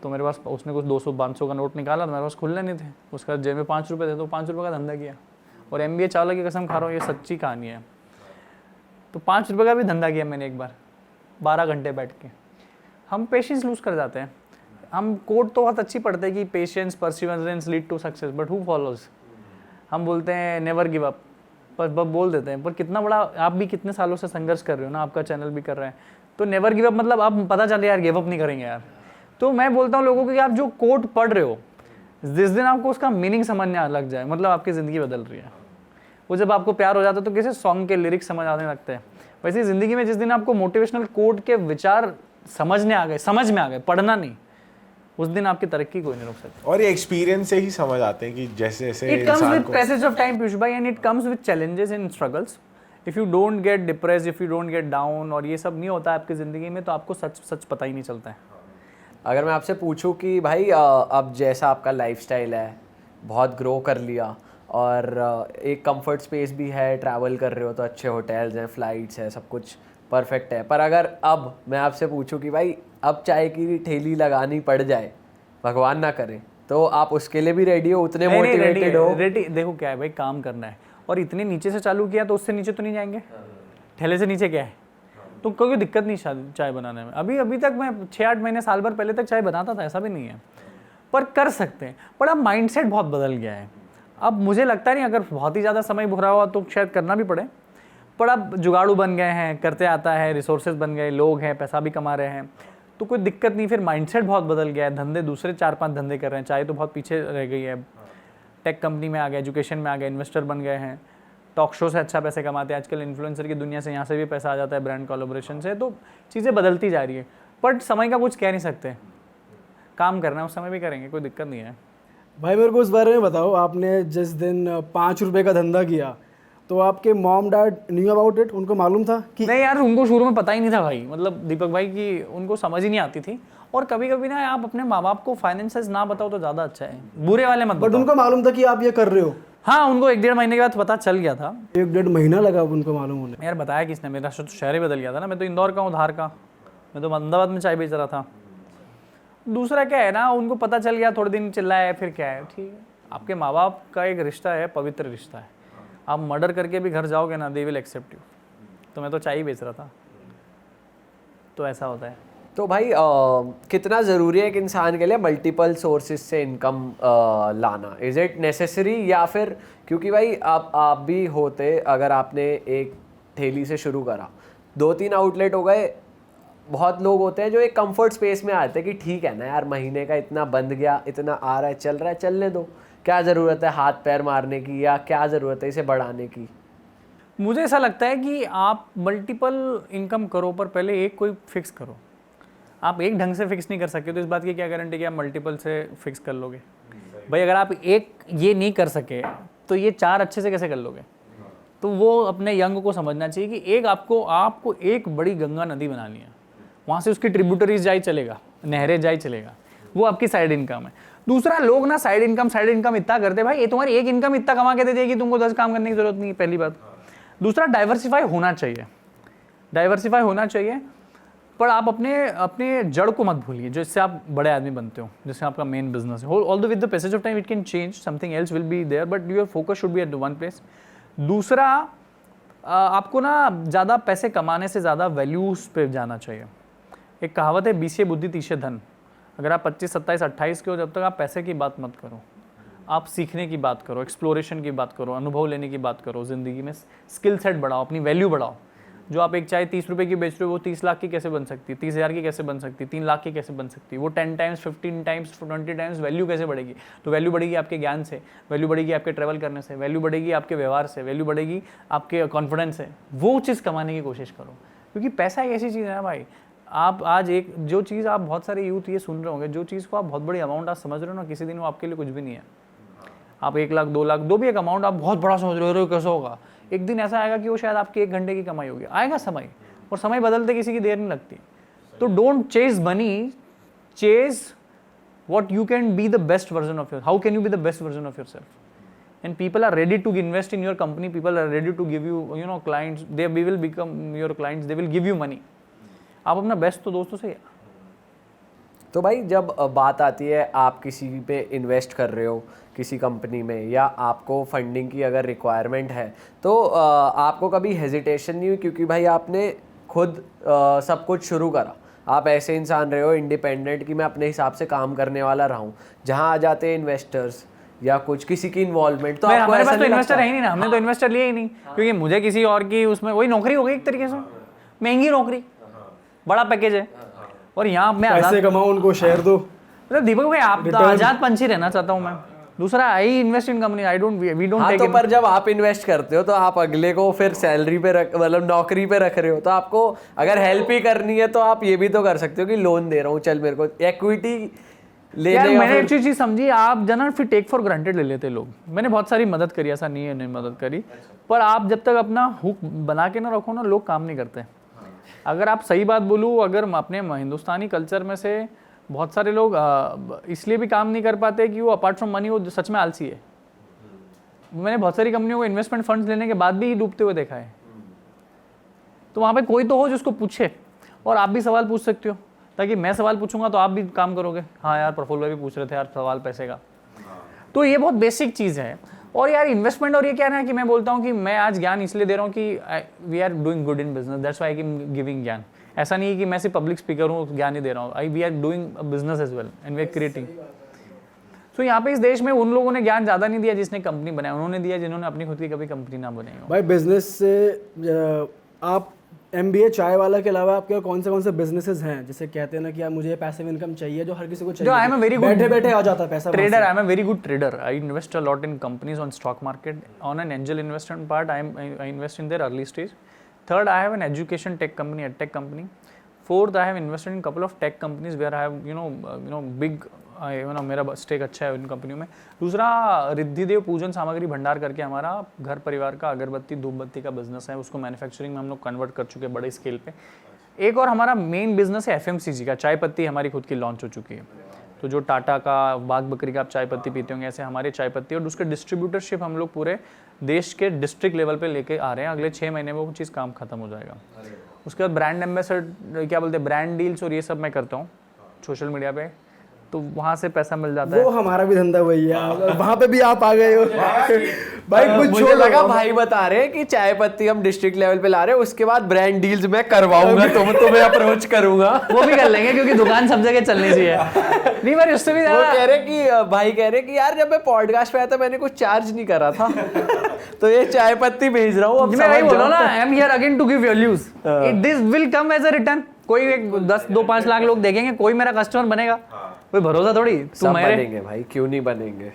तो मेरे पास उसने कुछ 200-500 का नोट निकाला, तो मेरे पास खुलने नहीं थे, उसका जेब में 5 रुपये थे, तो 5 रुपये का धंधा किया। और MBA चावला की कसम खा रहा हूँ, ये सच्ची कहानी है। तो 5 रुपये का भी धंधा किया मैंने एक बार, 12 घंटे बैठ के। हम पेशेंस लूज कर जाते हैं। हम कोड तो बहुत अच्छी पढ़ते हैं कि patience perseverance lead to success, but who follows. हम बोलते हैं नेवर गिव अप, पर बोल देते हैं, पर कितना बड़ा, आप भी कितने सालों से संघर्ष कर रहे हो ना, आपका चैनल भी कर रहे हैं, तो नेवर गिव अप मतलब आप पता चले यार गिव अप नहीं करेंगे यार। तो मैं बोलता हूँ लोगों को कि आप जो कोड पढ़ रहे हो, जिस दिन आपको उसका मीनिंग समझने लग जाए, मतलब आपकी ज़िंदगी बदल रही है। वो जब आपको प्यार हो जाता है तो किसी सॉन्ग के लिरिक्स समझ आने लगते हैं। वैसे ज़िंदगी में जिस दिन आपको मोटिवेशनल कोड के विचार समझ में आ गए, पढ़ना नहीं, उस दिन आपकी तरक्की कोई नहीं रोक सकता। और ये एक्सपीरियंस से ही समझ आते हैं कि जैसे जैसे it comes with passage of time Piyush bhai, and it comes with challenges and struggles. If you don't get depress, if you don't get down, और ये सब नहीं होता है आपकी ज़िंदगी में, तो आपको सच पता ही नहीं चलता है। अगर मैं आपसे पूछूं कि भाई अब जैसा आपका लाइफस्टाइल है, बहुत ग्रो कर लिया, और एक कंफर्ट स्पेस भी है, ट्रैवल कर रहे हो तो अच्छे होटल्स हैं, फ्लाइट्स हैं, सब कुछ परफेक्ट है, पर अगर अब मैं आपसे पूछूं कि भाई अब चाय की ठेली लगानी पड़ जाए, भगवान ना करे, तो आप उसके लिए भी रेडी हो, उतने मोटिवेटेड हो? रेडी। देखो क्या है भाई, काम करना है, और इतने नीचे से चालू किया तो उससे नीचे तो नहीं जाएंगे। ठेले से नीचे क्या है, तो कोई दिक्कत नहीं चाय बनाने में। अभी तक मैं 6-8 महीने साल भर पहले तक चाय बनाता था, ऐसा भी नहीं है, पर कर सकते हैं। पर अब माइंडसेट बहुत बदल गया है। अब मुझे लगता नहीं, अगर बहुत ही ज़्यादा समय भरा हुआ तो शायद करना भी पड़े, पर अब जुगाड़ू बन गए हैं, करते आता है, रिसोर्सेज बन गए, लोग हैं, पैसा भी कमा रहे हैं, तो कोई दिक्कत नहीं। फिर माइंडसेट बहुत बदल गया है, धंधे दूसरे 4-5 धंधे कर रहे हैं, चाय तो बहुत पीछे रह गई है। टेक कंपनी में आ गए, एजुकेशन में आ गए, इन्वेस्टर बन गए हैं, टॉक शो से अच्छा पैसे कमाते हैं आजकल, इन्फ्लुएंसर की दुनिया से यहाँ से भी पैसा आ जाता है, ब्रांड कोलैबोरेशन से। तो चीज़ें बदलती जा रही है, बट समय का कुछ कह नहीं सकते, काम करना है उस समय भी करेंगे, कोई दिक्कत नहीं है। भाई मेरे को उस बारे में बताओ, आपने जिस दिन 5 रुपये का धंधा किया तो आपके mom dad knew about it, उनको मालूम था कि? नहीं यार, उनको शुरू में पता ही नहीं था भाई, मतलब दीपक भाई की उनको समझ ही नहीं आती थी। और कभी कभी ना आप अपने माँ बाप को फाइनेंसेस ना बताओ तो ज़्यादा अच्छा है, बुरे वाले मत बट बताओ। उनको मालूम था कि आप ये कर रहे हो? हाँ, उनको 1-1.5 महीने के बाद पता चल गया था। 1-1.5 महीना लगा उनको मालूम होने। यार बताया किसने, मेरा तो शहर ही बदल गया था ना। मैं तो इंदौर का हूँ, धार का। मैं तो अहमदाबाद में चाय बेच रहा था। दूसरा क्या है ना, उनको पता चल गया, थोड़े दिन चिल्लाए, फिर क्या है, ठीक है, आपके माँ बाप का एक रिश्ता है, पवित्र रिश्ता है। आप मर्डर करके भी घर जाओगे ना, दे विल एक्सेप्ट यू। तो मैं तो चाय ही बेच रहा था, तो ऐसा होता है। तो भाई कितना ज़रूरी है एक इंसान के लिए मल्टीपल सोर्सेज से इनकम लाना? इज़ इट नेसेसरी, या फिर क्योंकि भाई आप भी होते, अगर आपने एक ठेली से शुरू करा, 2-3 आउटलेट हो गए, बहुत लोग होते हैं जो एक कंफर्ट स्पेस में आते हैं कि ठीक है ना यार, महीने का इतना बंद गया, इतना आ रहा है, चलने दो, क्या ज़रूरत है हाथ पैर मारने की, या क्या ज़रूरत है इसे बढ़ाने की? मुझे ऐसा लगता है कि आप मल्टीपल इनकम करो, पर पहले एक कोई फिक्स करो। आप एक ढंग से फिक्स नहीं कर सकते, तो इस बात की क्या गारंटी कि आप मल्टीपल से फिक्स कर लोगे? भाई अगर आप एक ये नहीं कर सके, तो ये 4 अच्छे से कैसे कर लोगे? तो वो अपने यंग को समझना चाहिए कि एक आपको एक बड़ी गंगा नदी बनानी है, वहाँ से उसकी ट्रिब्यूटरीज जाए चलेगा, नहरें जाए चलेगा, वो आपकी साइड इनकम है। दूसरा, लोग ना साइड इनकम इतना करते, भाई ये तुम्हारी एक इनकम इतना कमा के दे देगी, तुमको 10 काम करने की जरूरत नहीं है, पहली बात। दूसरा, डाइवर्सिफाई होना चाहिए, पर आप अपने जड़ को मत भूलिए, जिससे आप बड़े आदमी बनते हो, जिससे आपका मेन बिजनेस है। Although with the passage of time it can change, something else will be there, but your focus should be at one place. दूसरा, आपको ना ज़्यादा पैसे कमाने से ज़्यादा वैल्यूज पे जाना चाहिए। एक कहावत है, 20 बुद्धि 30 धन। अगर आप 25, 27, 28 के हो, जब तक आप पैसे की बात मत करो, आप सीखने की बात करो, एक्सप्लोरेशन की बात करो, अनुभव लेने की बात करो, ज़िंदगी में स्किल सेट बढ़ाओ, अपनी वैल्यू बढ़ाओ। जो आप एक चाय 30 रुपये की बेच रहे हो, वो 30 लाख की कैसे बन सकती है, 30,000 की कैसे बन सकती है, 3 लाख की कैसे बन सकती है, वो 10 टाइम्स, 15 टाइम्स, 20 टाइम्स वैल्यू कैसे बढ़ेगी? तो वैल्यू बढ़ेगी आपके ज्ञान से, वैल्यू बढ़ेगी आपके ट्रैवल करने से, वैल्यू बढ़ेगी आपके व्यवहार से, वैल्यू बढ़ेगी आपके कॉन्फिडेंस से। वो चीज़ कमाने की कोशिश करो, क्योंकि पैसा एक ऐसी चीज़ है ना भाई। आप आज जो चीज़ आप, बहुत सारे यूथ ये सुन रहे होंगे, जो चीज़ को आप बहुत बड़ी अमाउंट आज समझ रहे हो ना, किसी दिन वो आपके लिए कुछ भी नहीं है। आप 1 लाख 2 लाख, दो भी एक अमाउंट आप बहुत बड़ा समझ रहे हो, कैसा होगा? एक दिन ऐसा आएगा कि वो शायद आपकी 1 घंटे की कमाई होगी। आएगा समय, और समय बदलते किसी की देर नहीं लगती। तो don't chase money, chase what you can be the best version of how can you be the best version of yourself, and people are ready to invest in your company, people are ready to give you clients, we will become your clients, they will give you money. आप अपना best तो दोस्तों से। तो भाई जब बात आती है आप किसी पे इन्वेस्ट कर रहे हो किसी कंपनी में, या आपको फंडिंग की अगर रिक्वायरमेंट है, तो आपको कभी हेजिटेशन नहीं हुई? क्योंकि भाई आपने खुद सब कुछ शुरू करा, आप ऐसे इंसान रहे हो इंडिपेंडेंट कि मैं अपने हिसाब से काम करने वाला रहा हूँ। जहाँ आ जाते हैं इन्वेस्टर्स या कुछ किसी की इन्वॉल्वमेंट, तो आपको हमारे ऐसा पास तो नहीं इन्वेस्टर लगता? है ही नहीं ना, हमने तो इन्वेस्टर लिया ही नहीं, क्योंकि मुझे किसी और की उसमें वही नौकरी हो गई एक तरीके से, महंगी नौकरी, बड़ा पैकेज है, और यहाँ मैं पैसे कमाओ, उनको शेयर दो। मतलब दीपक भाई, आप तो आजाद पंछी रहना चाहता हूँ मैं। दूसरा, I invest in company, we don't take. तो पर जब आप इन्वेस्ट करते हो तो आप अगले को फिर सैलरी पे मतलब नौकरी पे रख रहे हो, तो आपको अगर हेल्प ही करनी है तो आप ये भी तो कर सकते हो कि लोन दे रहा हूँ, चल मेरे को इक्विटी ले यार लेगा। मैंने एक चीज समझी, आप जना फिर टेक फॉर ग्रांटेड ले लेते लोग। मैंने बहुत सारी मदद करी, ऐसा नहीं है नहीं मदद करी, पर आप जब तक अपना हुक बना के ना रखो ना, लोग काम नहीं करते। अगर आप सही बात बोलूँ, अगर अपने हिंदुस्तानी कल्चर में से बहुत सारे लोग इसलिए भी काम नहीं कर पाते कि वो अपार्ट फ्रॉम मनी वो सच में आलसी है। मैंने बहुत सारी कंपनियों को इन्वेस्टमेंट फंड्स लेने के बाद भी डूबते हुए देखा है। तो वहाँ पे कोई तो हो जिसको पूछे, और आप भी सवाल पूछ सकते हो, ताकि मैं सवाल पूछूंगा तो आप भी काम करोगे। हाँ यार, प्रफुल्ल भाई भी पूछ रहे थे यार सवाल पैसे का, तो ये बहुत बेसिक चीज़ है। और यार इन्वेस्टमेंट, और ये क्या है कि मैं बोलता हूँ कि मैं आज ज्ञान इसलिए दे रहा हूँ कि we are doing good in business, that's why I am giving gyaan. ऐसा नहीं है कि मैं सिर्फ पब्लिक स्पीकर हूँ, ज्ञान ही दे रहा हूँ। We are doing business as well and we are creating. तो यहाँ पे इस देश में उन लोगों ने ज्ञान ज़्यादा नहीं दिया जिसने कंपनी बनाई, उन्होंने दिया जिन्होंने अपनी खुद की कभी कंपनी ना बनाई हो। भाई बिजनेस से आप MBA चाय वाला के अलावा आपके कौन से बिजनेसेस हैं, जैसे कहते हैं ना कि यार मुझे पैसिव इनकम चाहिए, जो हर किसी को चाहिए, I am a very good बैठे बैठे आ जाता है पैसा trader. I am a very good trader. I invest a lot in companies on stock market. On an angel investment part, I invest in their early stage. Third, I have an education tech company, a tech company. Fourth, I have invested in couple of tech companies where I have big मेरा stake अच्छा है उन कंपनियों में। दूसरा, रिद्धिदेव पूजन सामग्री भंडार करके हमारा घर परिवार का अगरबत्ती धूपबत्ती का बिजनेस है, उसको मैन्युफैक्चरिंग में हम लोग कन्वर्ट कर चुके हैं बड़े स्केल पे। एक और हमारा मेन बिजनेस है FMCG का, चाय पत्ती हमारी खुद की लॉन्च हो चुकी है। तो जो टाटा का बाग बकरी का आप चाय पत्ती पीते होंगे, ऐसे हमारी चाय पत्ती, और उसके डिस्ट्रीब्यूटरशिप हम लोग पूरे देश के डिस्ट्रिक्ट लेवल पे लेके आ रहे हैं। अगले 6 महीने में वो चीज़ काम खत्म हो जाएगा। उसके बाद ब्रांड एम्बेसडर, क्या बोलते हैं, ब्रांड डील्स और ये सब मैं करता हूँ सोशल मीडिया पे, तो वहाँ से पैसा मिल जाता है। वो हमारा भी धंधा वही है, वहाँ पे भी आप आ गए हो भाई। कुछ मुझे लगा भाई बता रहे हैं कि चाय पत्ती हम डिस्ट्रिक्ट लेवल पे ला रहे हैं, उसके बाद ब्रांड डील्स मैं करवाऊंगा, तुम्हें अप्रोच करूंगा। वो भी कर लेंगे क्योंकि दुकान सब जगह चलनी चाहिए। नहीं पर उससे भी वो कह रहे कि भाई कह रहे कि यार जब मैं पॉडकास्ट पे आया था मैंने कुछ चार्ज नहीं करा था तो ये चाय पत्ती भेज रहा हूँ। मैं वही बोल रहा हूँ ना, I am here again to give values, this will come as a return. कोई एक 10-5 लाख लोग देखेंगे, कोई मेरा कस्टमर बनेगा, कोई भरोसा थोड़ी सब बनेंगे भाई, क्यों नहीं बनेंगे।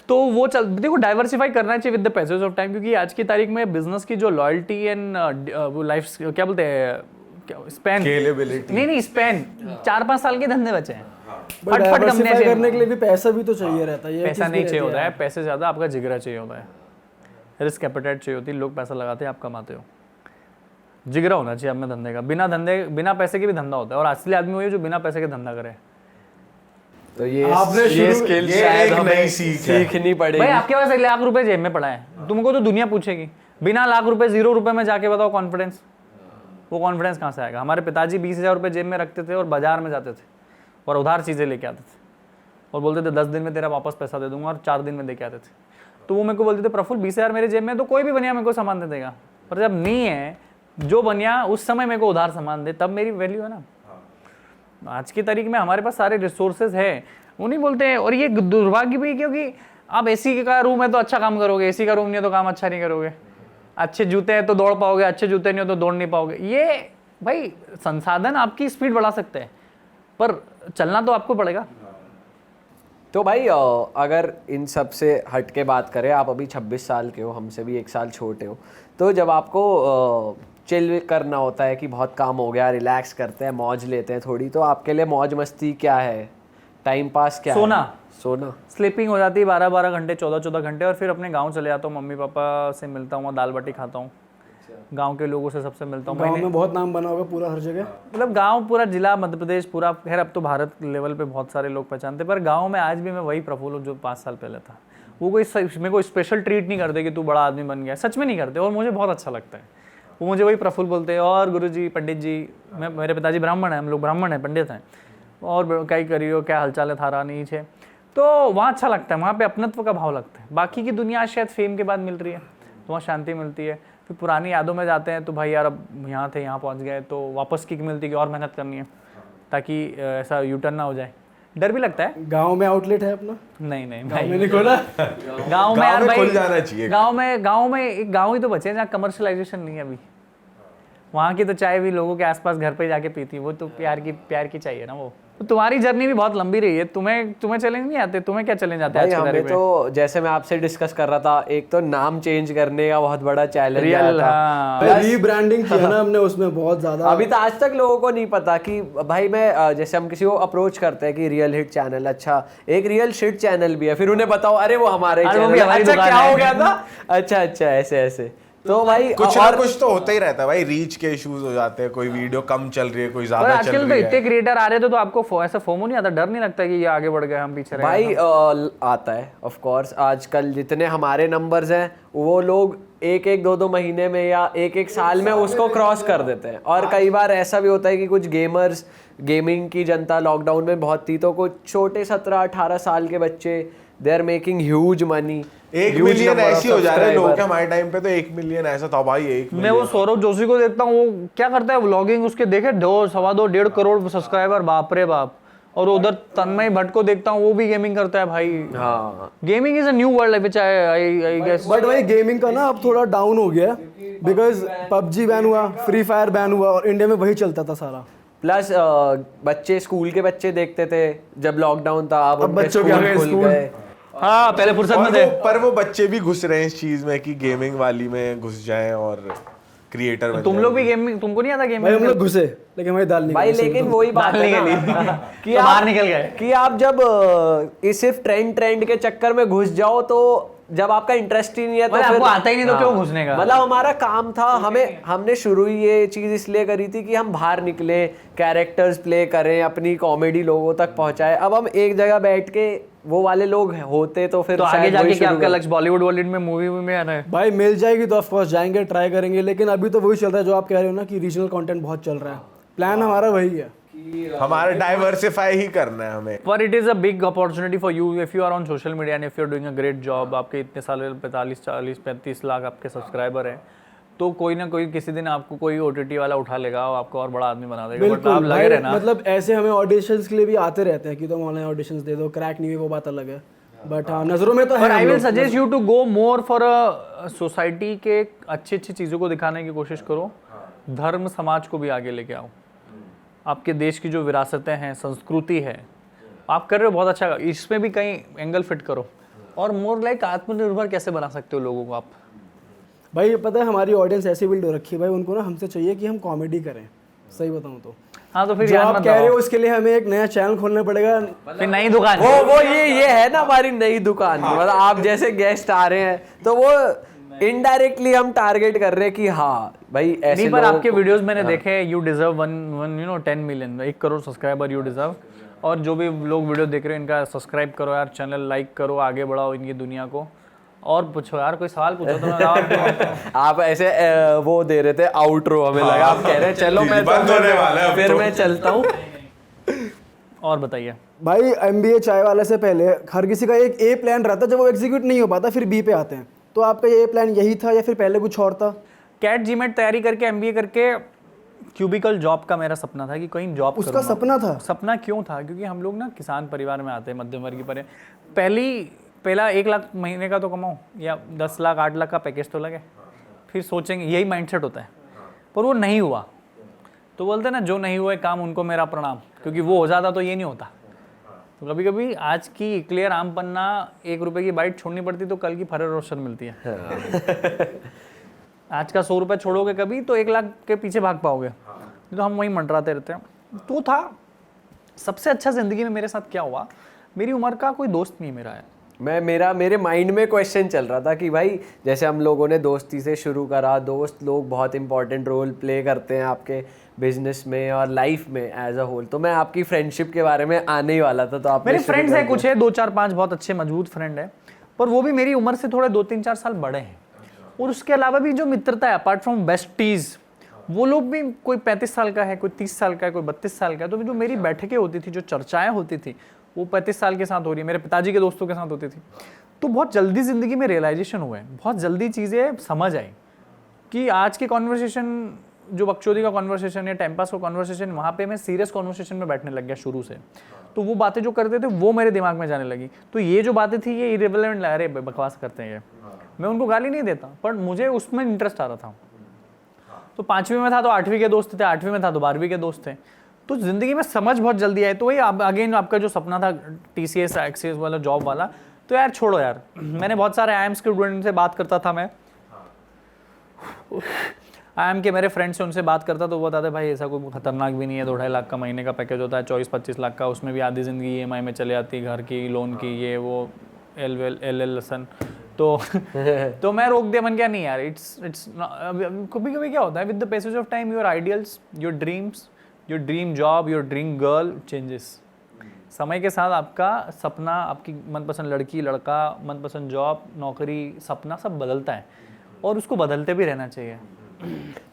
तो वो चल, देखो डाइवर्सिफाई करना चाहिए with the passage of time, क्योंकि आज की तारीख में बिजनेस की जो लॉयल्टी एंड वो लाइफ, क्या बोलते हैं, स्पैन, नहीं स्पैन 4-5 साल के धंधे बचे हैं। फटफट कंपनियां करने के लिए भी पैसा भी तो चाहिए रहता है। पैसा नहीं चाहिए होता है, पैसे से ज्यादा आपका जिगरा चाहिए होता है, रिस्क एपेटाइट चाहिए होती है। लोग पैसा लगाते हैं, आप कमाते हो, जिगरा होना चाहिए आप में धंधे का। बिना पैसे के भी धंधा होता है, और असली आदमी वही है जो बिना पैसे के धंधा करे। तो ये स्किल शायद हमें सीखनी पड़ेगी। भाई आपके पास 1 लाख रुपए जेब में पड़ा है, तुमको तो दुनिया पूछेगी। बिना लाख रुपए 0 रुपए में जाके बताओ कॉन्फिडेंस, वो कॉन्फिडेंस कहाँ से आएगा? हमारे पिताजी 20,000 रुपए जेब में रखते थे और बाजार में जाते थे और उधार चीज़ें लेके आते थे और बोलते थे 10 दिन में तेरा वापस पैसा दे दूंगा, और 4 दिन में दे के आते थे। तो वो मेरे को बोलते थे, प्रफुल्ल 20,000 मेरे जेब में, तो कोई भी बनिया मेरे को सामान दे देगा। पर जब नहीं है, जो बनिया उस समय मेरे को उधार सामान दे, तब मेरी वैल्यू है ना। आज की तारीख में हमारे पास सारे रिसोर्सेज है, वो नहीं बोलते हैं। और ये दुर्भाग्य भी, क्योंकि आप एसी का रूम है तो अच्छा काम करोगे, एसी का रूम नहीं है तो काम अच्छा नहीं करोगे। अच्छे जूते हैं तो दौड़ पाओगे, अच्छे जूते नहीं हो तो दौड़ नहीं पाओगे। ये भाई संसाधन आपकी स्पीड बढ़ा सकते हैं, पर चलना तो आपको पड़ेगा। तो भाई अगर इन सब से हट के बात करें, आप अभी 26 साल के हो, हमसे भी 1 साल छोटे हो, तो जब आपको चिल करना होता है कि बहुत काम हो गया, रिलैक्स करते हैं, मौज लेते हैं थोड़ी, तो आपके लिए मौज मस्ती क्या है, टाइम पास क्या सोना है? सोना, स्लीपिंग हो जाती है 12-12 घंटे, 14-14 घंटे, और फिर अपने गांव चले जाता हूँ, मम्मी पापा से मिलता हूँ, दाल बाटी खाता हूँ, गांव के लोगों से सबसे मिलता हूँ। गांव में बहुत नाम बना होगा पूरा, हर जगह, मतलब गांव पूरा जिला, मध्य प्रदेश पूरा, खैर अब तो भारत लेवल पे बहुत सारे लोग पहचानते, पर गांव में आज भी मैं वही प्रफुल्ल हूँ जो 5 साल पहले था। वो कोई मेरे को स्पेशल ट्रीट नहीं करते कि तू बड़ा आदमी बन गया, सच में नहीं करते, और मुझे बहुत अच्छा लगता है। वो मुझे वही प्रफुल्ल बोलते हैं, और गुरुजी, पंडित जी, मेरे पिताजी ब्राह्मण हैं, हम लोग ब्राह्मण हैं, पंडित हैं, और क्या करियो, क्या हालचाल है थारा नीचे, तो वहाँ अच्छा लगता है, वहाँ पे अपनत्व का भाव लगता है। बाकी की दुनिया शायद फेम के बाद मिल रही है, तो वहाँ शांति मिलती है। फिर पुरानी यादों में जाते हैं तो भाई यार अब यहाँ थे, यहाँ पहुँच गए, तो वापस किक मिलती है कि और मेहनत करनी है, ताकि ऐसा यूटर्न ना हो जाए। डर भी लगता है। गांव में आउटलेट है अपना? नहीं भाई मैंने खोला। गांव में यार खुल जाना चाहिए। गांव में एक गांव ही तो बचे जहाँ कमर्शियलाइजेशन नहीं है अभी। वहाँ की तो चाय भी लोगों के आसपास घर पे जाके पीती, वो तो प्यार की चाहिए ना। वो तो तुम्हारी जर्नी भी बहुत लंबी रही है, तुम्हें चैलेंज नहीं आते? तुम्हें क्या चैलेंज आता है? हमें तो जैसे मैं आपसे डिस्कस कर रहा था, एक तो नाम चेंज करने का बहुत बड़ा चैलेंज रियल था, रीब्रांडिंग किया ना हमने उसमें बहुत ज्यादा। अभी तो आज तक लोगों को नहीं पता कि भाई मैं जैसे हम किसी को अप्रोच करते हैं कि रियल हिट चैनल, अच्छा एक रियल शिट चैनल भी है, फिर उन्हें बताओ अरे वो हमारे चैनल, अच्छा क्या हो गया था, अच्छा ऐसे तो भाई कुछ ना कुछ तो होता ही रहता है भाई। रीच के इश्यूज हो जाते हैं, कोई वीडियो कम चल रही है, कोई ज्यादा चल आजकल रही तो है। इतने क्रिएटर आ रहे थे, तो आपको ऐसा फोमो नहीं आता, डर नहीं लगता कि ये आगे बढ़ गए हम पीछे रह गए? भाई आता है ऑफ कोर्स। आजकल जितने हमारे नंबर्स हैं वो लोग 1-2 महीने में या 1 साल में उसको क्रॉस कर देते हैं। और कई बार ऐसा भी होता है कि कुछ गेमर्स, गेमिंग की जनता लॉकडाउन में बहुत थी, तो कुछ छोटे 17-18 साल के बच्चे, they are making huge money. 1 million ऐसी हो जा रहे हैं लोगों के। हमारे टाइम पे तो 1 मिलियन ऐसा था भाई। 1 मैं वो सौरभ जोशी को देखता हूँ, वो क्या करता है व्लॉगिंग, उसके देखे 2-1.5 करोड़ सब्सक्राइबर, बाप रे बाप। और उधर तन्मय भट्ट को देखता हूँ, वो भी गेमिंग करता है भाई। हाँ, gaming is a new world which I guess. But भाई गेमिंग का ना अब थोड़ा डाउन हो गया, बिकॉज पबजी बैन हुआ, फ्री फायर बैन हुआ, और इंडिया में वही चलता था सारा। प्लस बच्चे, स्कूल के बच्चे देखते थे जब लॉकडाउन था, अब बच्चों के खुल गए। हाँ, पहले फुर्सत में थे। पर वो बच्चे भी घुस रहे हैं इस चीज में कि गेमिंग वाली में घुस जाएं और क्रिएटर बन तुम लोग भी गेमिंग, तुमको नहीं आता भाई गेमिंग? हम लोग घुसे, लेकिन हमारी दाल नहीं भाई लेकिन वही बात है ना कि बाहर निकल गए कि आप जब इस सिर्फ ट्रेंड के चक्कर में घुस जाओ तो जब आपका इंटरेस्ट ही नहीं है तो मतलब फिर आपको आता ही नहीं तो हाँ। क्यों घुसने का? मतलब हमारा काम था, हमने शुरू ही ये चीज इसलिए करी थी कि हम बाहर निकले, कैरेक्टर्स प्ले करें, अपनी कॉमेडी लोगों तक पहुंचाए। अब हम एक जगह बैठ के वो वाले लोग होते तो फिर तो आगे शायद जाके वही क्या शुरू आपका कर- लक्ष्य बॉलीवुड में मूवी में आना है? भाई मिल जाएगी तो ऑफकोर्स जाएंगे, ट्राई करेंगे, लेकिन अभी तो वही चल रहा है जो आप कह रहे हो ना कि रीजनल कंटेंट बहुत चल रहा है। प्लान हमारा वही है। हमारा डाइवर्सिफाई ही करना है हमें। पर it is a big opportunity for you if you are on social media and if you are doing a great job. आपके इतने साल 45 40 35 लाख आपके सब्सक्राइबर हैं, तो कोई ना कोई किसी दिन आपको कोई OTT वाला उठा लेगा और आपको और बड़ा आदमी बना देगा। बट आप बिल्कुल लगे भाई, रहना। मतलब ऐसे हमें ऑडिशंस के लिए भी आते रहते हैं कि तुम ऑनलाइन ऑडिशंस दे दो, क्रैक नहीं हुई वो बात अलग है, बट हाँ नजरों में तो है पर आई हम विल लोग। Suggest you to go more for a society के अच्छी अच्छी चीज़ों को दिखाने की कोशिश करो। धर्म समाज को भी आगे लेके आओ। आपके देश की जो विरासतें हैं, संस्कृति है, आप कर रहे हो बहुत अच्छा। इसमें भी कहीं एंगल फिट करो और मोर लाइक आत्मनिर्भर कैसे बना सकते हो लोगों को आप। भाई पता है हमारी ऑडियंस ऐसी बिल्ड हो रखी है भाई, उनको ना हमसे चाहिए कि हम कॉमेडी करें। सही बताऊं तो हाँ, तो फिर जो यार आप मत कह रहे दबाओ। हो उसके लिए हमें एक नया चैनल खोलना पड़ेगा। फिर नई दुकान। वो ये है ना हमारी नई दुकान। मतलब आप जैसे गेस्ट आ रहे हैं तो वो इनडायरेक्टली हम टारगेट कर रहे हैं कि हाँ भाई ऐसे नहीं, पर लोगों आपके को- वीडियोस मैंने देखे, you deserve one 10 million, 1 crore subscriber you deserve. और जो भी लोग वीडियो देख रहे हो इनका सब्सक्राइब करो यार, चैनल लाइक करो, आगे बढ़ाओ इनकी दुनिया को। और पूछो यार, कोई सवाल पूछो तो मैं जवाब दूंगा। आप ऐसे वो दे रहे थे आउटरो, हमें लगा आप कह रहे हैं चलो मैं बंद होने वाला है अब फिर तो। मैं चलता हूँ। और बताइए। भाई MBA चाय वाले से पहले हर किसी का एक A प्लान रहता है, जब वो एग्जीक्यूट नहीं हो पाता फिर B पे आते हैं। तो आपका ये प्लान यही था या फिर पहले कुछ और था? कैट जीमेट तैयारी करके MBA करके क्यूबिकल जॉब का मेरा सपना था कि कहीं जॉब उसका करूंगा। सपना था? सपना क्यों था? क्योंकि हम लोग ना किसान परिवार में आते हैं, मध्यम वर्गीय पहला 1 लाख महीने का तो कमाओ या 10 लाख 8 लाख का पैकेज तो लगे, फिर सोचेंगे, यही माइंडसेट होता है। पर वो नहीं हुआ। तो बोलते हैं ना, जो नहीं हुए काम उनको मेरा प्रणाम, क्योंकि वो हो जाता तो ये नहीं होता। तो कभी कभी आज की क्लियर आम पन्ना 1 रुपए की बाइट छोड़नी पड़ती तो कल की फरे रोशन मिलती है। आज का 100 रुपये छोड़ोगे कभी तो 1 लाख के पीछे भाग पाओगे। तो हम वहीं मंडराते रहते हैं। तो था सबसे अच्छा ज़िंदगी में मेरे साथ क्या हुआ, मेरी उम्र का कोई दोस्त नहीं मेरा है। मेरे माइंड में क्वेश्चन चल रहा था कि भाई जैसे हम लोगों ने दोस्ती से शुरू करा, दोस्त लोग बहुत इंपॉर्टेंट रोल प्ले करते हैं आपके बिजनेस में और लाइफ में एज अ होल। तो मैं आपकी फ्रेंडशिप के बारे में आने ही वाला था। तो आप मेरे फ्रेंड्स हैं, कुछ है 2-4-5 बहुत अच्छे मजबूत फ्रेंड है, पर वो भी मेरी उम्र से थोड़े 2-3-4 साल बड़े हैं। और उसके अलावा भी जो मित्रता है अपार्ट फ्रॉम बेस्टीज, वो लोग भी कोई 35 साल का है, कोई 30 साल का है, कोई 32 साल का है। तो जो मेरी बैठकें होती थी, जो चर्चाएं होती थी, वो 35 साल के साथ हो रही है, मेरे पिताजी के दोस्तों के साथ होती थी। तो बहुत जल्दी ज़िंदगी में रियलाइजेशन हुआ है, बहुत जल्दी चीज़ें समझ आई कि आज के कॉन्वर्सेशन, जो बकचोदी का कॉन्वर्सेशन है, टाइम पास का कॉन्वर्सेशन, वहाँ पे मैं सीरियस कॉन्वर्सेशन में बैठने लग गया शुरू से। तो वो बातें जो करते थे वो मेरे दिमाग में जाने लगी। तो ये जो बातें थी ये इरेलेवेंट, अरे बकवास करते हैं ये, मैं उनको गाली नहीं देता, पर मुझे उसमें इंटरेस्ट आ रहा था। तो 5वीं में था तो 8वीं के दोस्त थे, 8वीं में था तो 12वीं के दोस्त थे। तो ज़िंदगी में समझ बहुत जल्दी आई। तो वही अगेन आपका जो सपना था TCS एक्सिस वाला जॉब वाला, तो यार छोड़ो यार। मैंने बहुत सारे IIM के स्टूडेंट से बात करता था, मैं IIM के मेरे फ्रेंड्स से उनसे बात करता तो वो बताते भाई ऐसा कोई खतरनाक भी नहीं है, 2-2.5 लाख का महीने का पैकेज होता है, 24-25 लाख का, उसमें भी आधी ज़िंदगी EMI में चले जाती है, घर की, लोन की, ये वो LL सन। तो मैं रोक दिया, मन क्या नहीं यार, इट्स कभी कभी क्या होता है, with the passage of time your ideals, your dreams, your dream job, your dream girl changes. समय के साथ आपका सपना, आपकी मनपसंद लड़की लड़का, मनपसंद जॉब नौकरी, सपना सब बदलता है और उसको बदलते भी रहना चाहिए।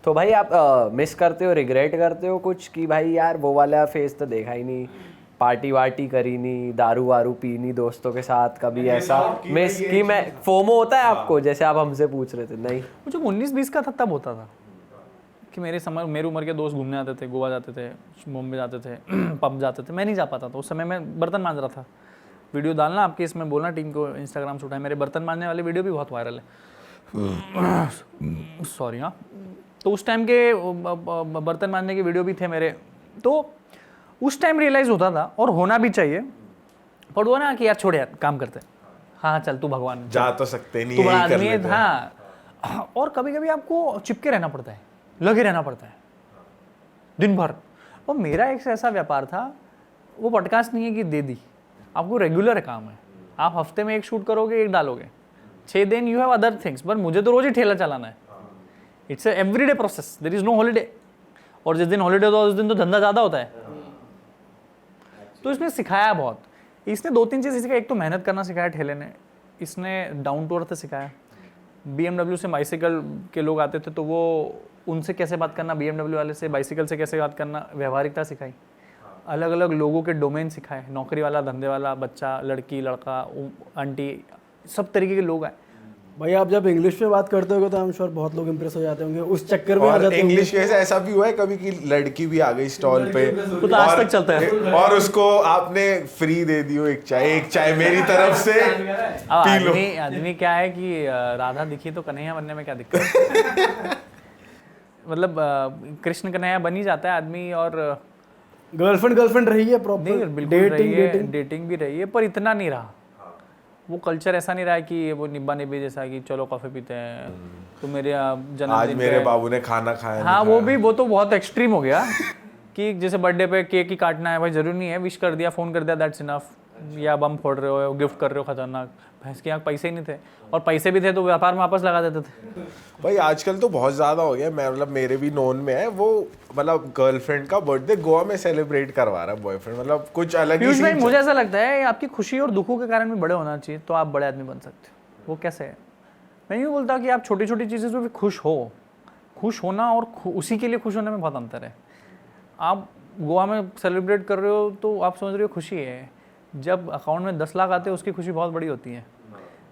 तो भाई आप मिस करते हो, रिग्रेट करते हो कुछ कि भाई यार वो वाला फेज तो देखा ही नहीं, पार्टी वार्टी करी नहीं, दारू वारू पी नहीं दोस्तों के साथ, कभी ऐसा मिस कि मैं फोमो होता है आपको, जैसे आप हमसे पूछ रहे थे? नहीं, जब 19-20 का था तब होता था कि मेरी उम्र के दोस्त घूमने आते थे, गोवा जाते थे, मुंबई जाते थे, पब जाते थे, मैं नहीं जा पाता था। उस समय मैं बर्तन मांज रहा था। वीडियो डालना आपके इसमें, बोलना टीम को इंस्टाग्राम से उठाए, मेरे बर्तन मांजने वाले वीडियो भी बहुत वायरल है। सॉरी। हाँ, तो उस टाइम के बर्तन मांजने के वीडियो भी थे मेरे। तो उस टाइम रियलाइज़ होता था, और होना भी चाहिए, पर वो ना कि यार छोड़ यार, काम करते हैं, हाँ चल तू भगवान जा तो सकते नहीं, तू बड़ा यही कर आदमी है। लेते हैं। हाँ, और कभी कभी आपको चिपके रहना पड़ता है, लगे रहना पड़ता है दिन भर। और मेरा एक ऐसा व्यापार था, वो पॉडकास्ट नहीं है कि दे दी, आपको रेगुलर काम है। आप हफ्ते में 1 शूट करोगे, 1 डालोगे, 6 दिन यू हैव अदर थिंग्स, पर मुझे तो रोज ही ठेला चलाना है। It's a everyday process, there is no holiday. और जिस दिन हॉलीडे होता है उस दिन तो धंधा ज़्यादा होता है। तो इसने सिखाया बहुत, इसने 2-3 चीज़ सिखाई। एक तो मेहनत करना सिखाया ठेले ने, इसने डाउन टू अर्थ सिखाया। BMW से बाइसिकल के लोग आते थे तो वो उनसे कैसे बात करना, BMW वाले से बाइसिकल से कैसे बात करना, व्यवहारिकता सिखाई। अलग अलग लोगों के डोमेन सिखाए, नौकरी वाला, धंधे वाला, बच्चा, लड़की, लड़का, आंटी, सब तरीके के लोग आए। भाई आप जब इंग्लिश में बात करते होगे तो आई एम श्योर बहुत लोग इंप्रेस हो जाते होंगे, उस चक्कर में आ और जाते होंगे। इंग्लिश कैसे ऐसा भी हुआ है कभी कि लड़की भी आ गई स्टॉल पे तो आज तक चलता है। और उसको आपने फ्री दे दी हो एक चाय मेरी तरफ से अब पी लो। आदमी क्या है कि राधा दिखी तो कन्हैया बनने में क्या दिक्कत है? मतलब कृष्ण कन्हैया बन ही जाता है आदमी। और गर्लफ्रेंड रही है नहीं, प्रॉपर, बिल्कुल रही है, डेटिंग भी रही है, पर इतना नहीं रहा। वो कल्चर ऐसा नहीं रहा है कि वो निब्बा निब्बी जैसा कि चलो कॉफी पीते हैं तो मेरे जन्मदिन आज मेरे पे- बाबू ने खाना खाया हाँ वो तो बहुत एक्सट्रीम हो गया कि जैसे बर्थडे पे केक ही काटना है, भाई जरूरी नहीं है, विश कर दिया, फोन कर दिया, दैट्स इनफ। या बम फोड़ रहे हो, गिफ्ट कर रहे हो खतरनाक, भैंस के यहाँ पैसे ही नहीं थे, और पैसे भी थे तो व्यापार में वापस लगा देते थे। भाई आजकल तो बहुत ज्यादा हो गया। मैं मतलब मेरे भी नोन में है वो, मतलब गर्लफ्रेंड का बर्थडे गोवा में सेलिब्रेट करवा रहा है बॉयफ्रेंड, मतलब कुछ अलग ही पीयूष भाई scene मुझे ऐसा लगता है आपकी खुशी और दुखों के कारण भी बड़े होना चाहिए, तो आप बड़े आदमी बन सकते हो। वो कैसे है? मैं यूँ बोलता कि आप छोटी छोटी चीज़ों से भी खुश हो। खुश होना और उसी के लिए खुश होने में बहुत अंतर है। आप गोवा में सेलिब्रेट कर रहे हो तो आप समझ रहे हो खुशी है, जब अकाउंट में 10 लाख आते हैं उसकी खुशी बहुत बड़ी होती है।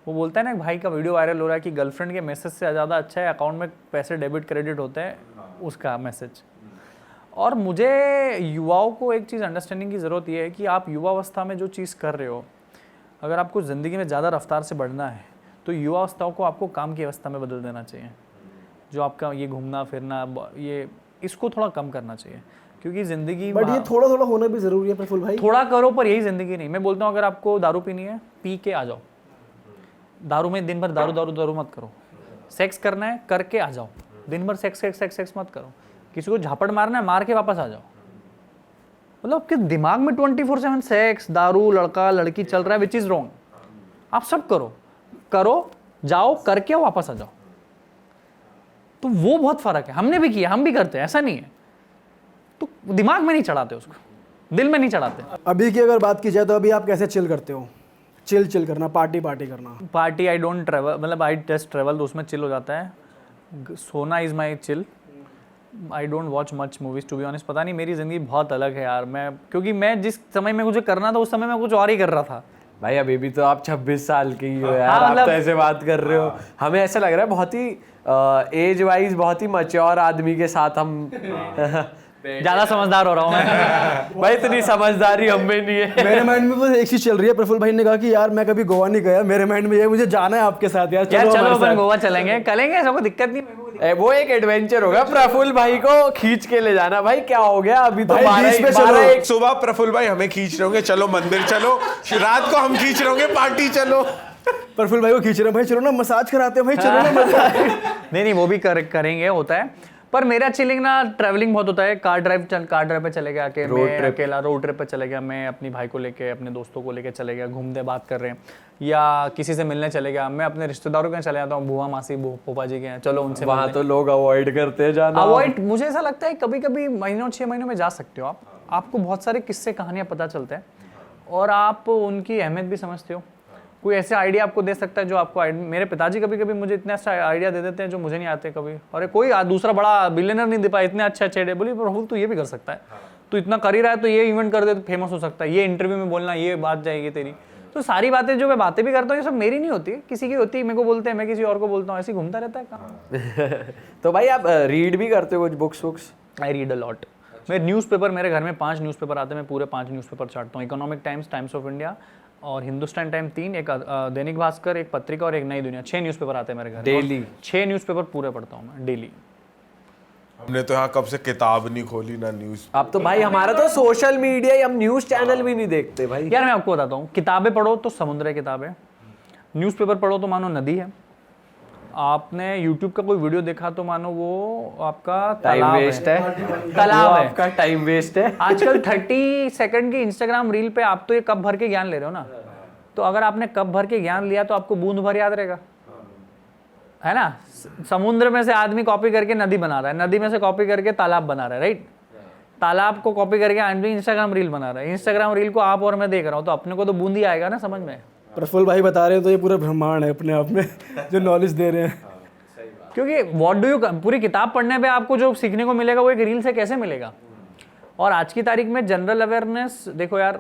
वो बोलता है ना, भाई का वीडियो वायरल हो रहा है कि गर्लफ्रेंड के मैसेज से ज़्यादा अच्छा है अकाउंट में पैसे डेबिट क्रेडिट होते हैं उसका मैसेज। और मुझे युवाओं को एक चीज़ अंडरस्टैंडिंग की ज़रूरत ये है कि आप युवावस्था में जो चीज़ कर रहे हो, अगर आपको ज़िंदगी में ज़्यादा रफ्तार से बढ़ना है तो युवावस्थाओं को आपको काम की अवस्था में बदल देना चाहिए। जो आपका ये घूमना फिरना, ये इसको थोड़ा कम करना चाहिए, क्योंकि ज़िंदगी बट ये थोड़ा थोड़ा होना भी जरूरी है प्रफुल भाई। थोड़ा करो, पर यही ज़िंदगी नहीं। मैं बोलता हूँ अगर आपको दारू पीनी है, पी के आ जाओ। दारू में दिन भर दारू दारू दारू मत करो। सेक्स करना है, करके आ जाओ। दिन भर सेक्स सेक्स सेक्स सेक्स मत करो। किसी को झापड़ मारना है, मार के वापस आ जाओ। मतलब आपके दिमाग में 24/7 सेक्स, दारू, लड़का लड़की चल रहा है, विच इज़ रॉन्ग। आप सब करो, जाओ, करके वापस आ जाओ। तो वो बहुत फर्क है। हमने भी किया, हम भी करते हैं, ऐसा नहीं है। तो दिमाग में नहीं चढ़ाते उसको, दिल में नहीं चढ़ाते। अभी की अगर बात की जाए तो अभी आप कैसे चिल करते हो? चिल करना, पार्टी करना। पार्टी आई डोंट ट्रेवल, मतलब आई जस्ट ट्रेवल, तो उसमें चिल हो जाता है। सोना is my chill. I don't watch much movies to be honest. पता नहीं, मेरी ज़िंदगी बहुत अलग है यार। क्योंकि मैं जिस समय में मुझे करना था उस समय मैं कुछ और ही कर रहा था। भाई अभी भी तो आप 26 साल के ही हो यार। हाँ, आप मतलब- तो ऐसे बात कर रहे हो, हमें ऐसा लग रहा है बहुत ही एज वाइज बहुत ही मैच्योर आदमी के साथ हम ज़्यादा समझदार हो रहा हूँ मैं। भाई इतनी समझदारी हम में नहीं है। मेरे माइंड में बस एक चीज चल रही है, प्रफुल भाई ने कहा कि यार मैं कभी गोवा नहीं गया, मेरे माइंड में ये मुझे जाना है आपके साथ यार, यार चलो हमारे अपन साथ। गोवा चलेंगे, करेंगे, ऐसा कोई दिक्कत नहीं। मेरे को वो एक एडवेंचर होगा, प्रफुल भाई को खींच के ले जाना। भाई क्या हो गया, अभी तो भाई, 12 बीच में चलो। 12 सुबह प्रफुल भाई हमें खींच रहे होंगे, चलो मंदिर चलो, रात को हम खींच रहे होंगे, पार्टी चलो। प्रफुल भाई को खींच रहे हैं, भाई चलो ना मसाज कराते हैं, भाई चलो ना मजा आए। नहीं वो भी करेंगे, होता है। पर मेरा चिलिंग ना ट्रैवलिंग बहुत होता है। कार ड्राइव पे चले गया, कि मैं अकेला रोड ट्रिप पे चले गया, मैं अपनी भाई को लेके, अपने दोस्तों को लेके चले गया, घूमते बात कर रहे हैं, या किसी से मिलने चले गया। मैं अपने रिश्तेदारों के यहाँ चले जाता हूँ, बुआ मासी फूफा जी के यहाँ, चलो उनसे वहाँ तो लोग अवॉइड करते हैं जाना। अवॉइड। मुझे ऐसा लगता है कभी कभी महीनों 6 महीनों में जा सकते हो आप। आपको बहुत सारे किस्से कहानियाँ पता चलते हैं और आप उनकी अहमियत भी समझते हो। कोई ऐसे आइडिया आपको दे सकता है जो आपको मेरे पिताजी कभी कभी मुझे इतने अच्छा आइडिया दे देते हैं जो मुझे नहीं आते कभी। अरे कोई दूसरा बड़ा बिलियनर नहीं दे पाया इतने अच्छे आइडिया। बोली प्रफुल तो ये भी कर सकता है, तो इतना कर ही रहा है तो ये इवेंट कर दे तो फेमस हो सकता है, ये इंटरव्यू में बोलना, ये बात जाएगी तेरी। तो सारी बातें जो मैं बातें भी करता हूँ ये सब मेरी नहीं होती, किसी की होती है। मेरे को बोलते हैं, मैं किसी और को बोलता हूँ, ऐसे ही घूमता रहता है काम। तो भाई आप रीड भी करते हो कुछ books? I read a lot. मैं न्यूज़पेपर, मेरे घर में 5 न्यूज़पेपर आते हैं, मैं पूरे 5 न्यूज़पेपर चाटता हूँ। Economic times, times of India और हिंदुस्तान टाइम 3, एक दैनिक भास्कर, एक पत्रिका और एक नई दुनिया। 6 न्यूज़पेपर आते हैं मेरे घर। डेली 6 न्यूज़पेपर पूरे पढ़ता हूँ मैं डेली। हमने तो यहाँ कब से किताब नहीं खोली ना न्यूज। अब तो भाई हमारा तो सोशल मीडिया, हम न्यूज चैनल भी नहीं देखते भाई। यार मैं आपको बताता हूँ, किताबें पढ़ो तो समुद्र है किताबें, न्यूज़पेपर पढ़ो तो मानो नदी है, आपने YouTube का कोई वीडियो देखा तो मानो वो आपका टाइम तालाब वेस्ट है, है, तालाब है। आपका टाइम वेस्ट है। आजकल 30 सेकंड की इंस्टाग्राम रील पे आप तो ये कप भर के ज्ञान ले रहे हो ना, तो अगर आपने कप भर के ज्ञान लिया तो आपको बूंद भर याद रहेगा। है ना, समुद्र में से आदमी कॉपी करके नदी बना रहा है, नदी में से कॉपी करके तालाब बना रहा है, राइट। तालाब को कॉपी करके आदमी इंस्टाग्राम रील बना रहा है, इंस्टाग्राम रील को आप और मैं देख रहा हूँ, तो अपने को तो बूंदी आएगा ना समझ में। प्रफुल्ल भाई बता रहे हैं तो ये पूरा ब्रह्मांड है अपने आप में जो नॉलेज दे रहे हैं। क्योंकि व्हाट डू यू, पूरी किताब पढ़ने पे आपको जो सीखने को मिलेगा वो एक रील से कैसे मिलेगा। और आज की तारीख में जनरल अवेयरनेस देखो यार,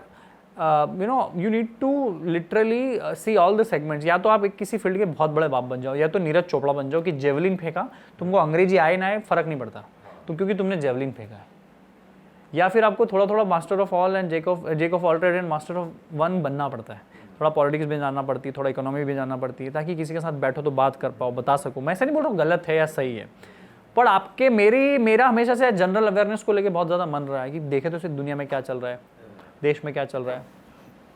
you need to literally see all the segments. या तो आप एक किसी फील्ड के बहुत बड़े बाप बन जाओ, या तो नीरज चोपड़ा बन जाओ कि जेवलिन फेंका, तुमको अंग्रेजी आए ना आए फर्क नहीं पड़ता, तो क्योंकि तुमने जेवलिन फेंका है। या फिर आपको थोड़ा थोड़ा master of all and Jake of all trade and master of one बनना पड़ता है। थोड़ा पॉलिटिक्स भी जानना पड़ती है, थोड़ा इकोनॉमी भी जानना पड़ती है, ताकि किसी के साथ बैठो तो बात कर पाओ, बता सको। मैं ऐसा नहीं बोल रहा हूँ गलत है या सही है, पर आपके मेरा हमेशा से जनरल अवेयरनेस को लेके बहुत ज़्यादा मन रहा है कि देखे तो सिर्फ दुनिया में क्या चल रहा है, देश में क्या चल रहा है।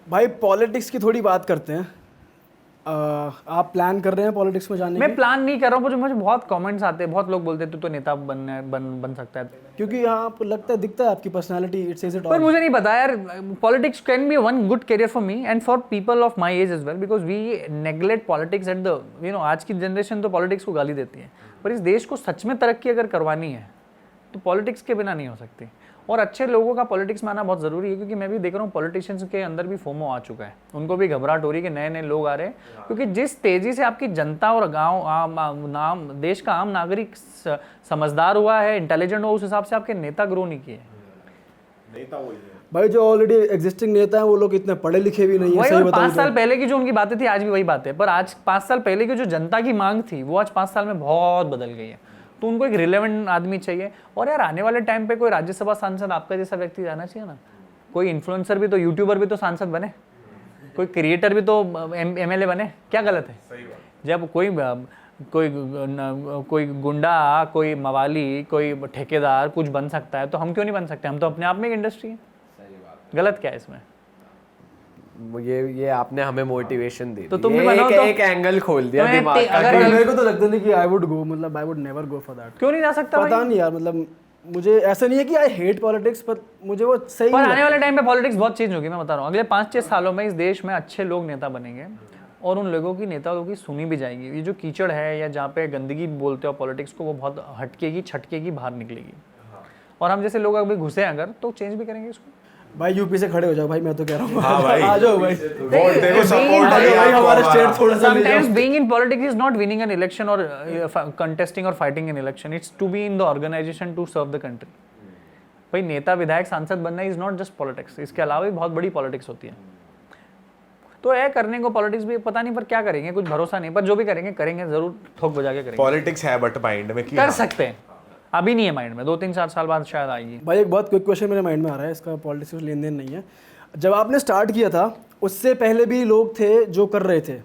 भाई पॉलिटिक्स की थोड़ी बात करते हैं। आप प्लान कर रहे हैं पॉलिटिक्स में जाने मैं प्लान नहीं कर रहा हूँ, मुझे बहुत कमेंट्स आते हैं, बहुत लोग बोलते हैं तू तो नेता बन सकता है, क्योंकि यहाँ आपको लगता है, दिखता है आपकी पर्सनालिटी, इट सेज इट पर मुझे नहीं पता यार। Politics can be one good career for me and for people of my age as well, because we neglect politics at the आज की जनरेशन तो पॉलिटिक्स को गाली देती है, पर इस देश को सच में तरक्की अगर करवानी है तो पॉलिटिक्स के बिना नहीं हो सकती। और अच्छे लोगों का पॉलिटिक्स में आना बहुत ज़रूरी है, क्योंकि मैं भी देख रहा हूँ पॉलिटिशियंस के अंदर भी फोमो आ चुका है, उनको भी घबराहट हो रही है कि नए नए लोग आ रहे हैं। क्योंकि जिस तेज़ी से आपकी जनता और देश का आम नागरिक समझदार हुआ है, इंटेलिजेंट हुआ, उस हिसाब से आपके नेता ग्रो नहीं किए। नेता वही है भाई, जो ऑलरेडी एग्जिस्टिंग नेता है वो लोग इतने पढ़े लिखे भी नहीं है। वही 5 साल पहले की जो उनकी बातें थी आज भी वही बात है, पर आज 5 साल पहले की जो जनता की मांग थी वो आज 5 साल में बहुत बदल गई है। तो उनको एक रिलेवेंट आदमी चाहिए। और यार आने वाले टाइम पे कोई राज्यसभा सांसद आपका जैसा व्यक्ति जाना चाहिए ना, कोई इन्फ्लुएंसर भी तो, यूट्यूबर भी तो सांसद बने, कोई क्रिएटर भी तो एमएलए बने, क्या गलत है। जब कोई गुंडा, कोई मवाली, कोई ठेकेदार कुछ बन सकता है तो हम क्यों नहीं बन सकते। हम तो अपने आप में एक इंडस्ट्री है, गलत क्या है इसमें। ये आपने हमें मोटिवेशन दी, तो तुम भी ये बनाओ, एक, तो एक एंगल खोल दिया मैं दिमाग का। अगर मेरे को तो लगता नहीं कि आई वुड गो, मतलब I would never go for that. क्यों नहीं जा सकता पता भाई? नहीं यार, मतलब मुझे ऐसा नहीं है कि आई हेट पॉलिटिक्स, पर मुझे वो सही पर नहीं आने वाले टाइम पे पॉलिटिक्स बहुत चेंज होगी, मैं बता रहा हूँ। अगले 5-6 सालों में इस देश में अच्छे लोग नेता बनेंगे और उन लोगों की नेताओं की सुनी भी जाएगी। ये जो कीचड़ है या जहाँ पे गंदगी बोलते हो पॉलिटिक्स को, वो बहुत हटकेगी, छटकेगी, बाहर निकलेगी। और हम जैसे लोग अभी घुसे अगर तो चेंज भी करेंगे इसको। भाई यूपी से खड़े हो जाओ भाई, मैं तो कह रहा हूँ। हाँ भाई, आ जाओ भाई, वोट देखो, सपोर्ट भाई हमारा स्टेट थोड़ा सा ले जाओ। Sometimes being in politics is not winning an election or contesting or fighting an election. It's to be in the organization to serve the country. भाई नेता, विधायक, सांसद बनना इज नॉट जस्ट पॉलिटिक्स, इसके अलावा भी बहुत बड़ी पॉलिटिक्स होती है। तो है करने को पॉलिटिक्स भी, पता नहीं पर क्या करेंगे, कुछ भरोसा नहीं, पर जो भी करेंगे जरूर ठोक बजा के करेंगे। पॉलिटिक्स है बट माइंड में कर सकते हैं, अभी नहीं है माइंड में, 2-3-4 साल बाद शायद आएगी। भाई एक बहुत क्विक क्वेश्चन मेरे माइंड में आ रहा है, इसका पॉलिटिक्स से लेन देन नहीं है। जब आपने स्टार्ट किया था उससे पहले भी लोग थे जो कर रहे थे,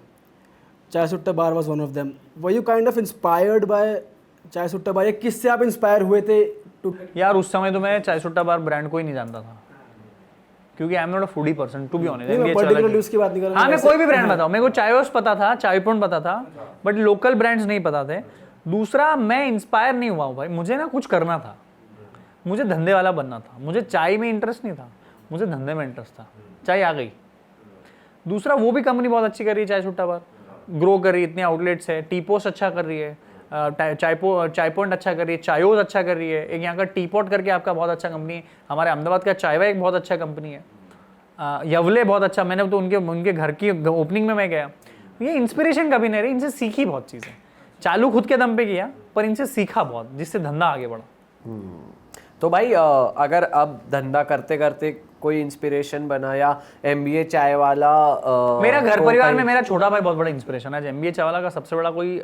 Chai Sutta bar was one of them. Were you kind of inspired by Chai Sutta बार, या किससे आप इंस्पायर हुए थे टू? यार उस समय तो मैं चाय सुट्टा बार ब्रांड को ही नहीं जानता था, क्योंकि I am not a foodie person to be honest. मैं पर्टिकुलर उसकी बात नहीं कर रहा। हाँ, मैं कोई भी ब्रांड बताऊँ, मेरे को चायोस पता था, चाय पॉइंट पता था, बट लोकल ब्रांड्स नहीं पता थे। दूसरा, मैं इंस्पायर नहीं हुआ हूँ भाई, मुझे ना कुछ करना था, मुझे धंधे वाला बनना था। मुझे चाय में इंटरेस्ट नहीं था, मुझे धंधे में इंटरेस्ट था। चाय आ गई। दूसरा, वो भी कंपनी बहुत अच्छी कर रही है, चाय सुट्टा बार ग्रो कर रही है, इतने आउटलेट्स है, टी पोस्ट अच्छा कर रही है, चाय पॉइंट अच्छा कर रही है, चायोज अच्छा कर रही है। एक यहाँ का टी पॉट करके आपका बहुत अच्छा कंपनी है, हमारे अहमदाबाद का चायवा एक बहुत अच्छा कंपनी है, यवले बहुत अच्छा। मैंने तो उनके घर की ओपनिंग में मैं गया। ये इंस्पिरेशन कभी नहीं रही, इनसे सीखी बहुत चीज़ें। चालू खुद के दम पे किया, पर इनसे सीखा बहुत, जिससे धंधा आगे बढ़ा। तो भाई अगर अब धंधा करते करते कोई इंस्पिरेशन बना, या एमबीए चाय वाला मेरा घर परिवार में मेरा छोटा भाई बहुत बड़ा इंस्पिरेशन है। एमबीए चाय वाला का सबसे बड़ा कोई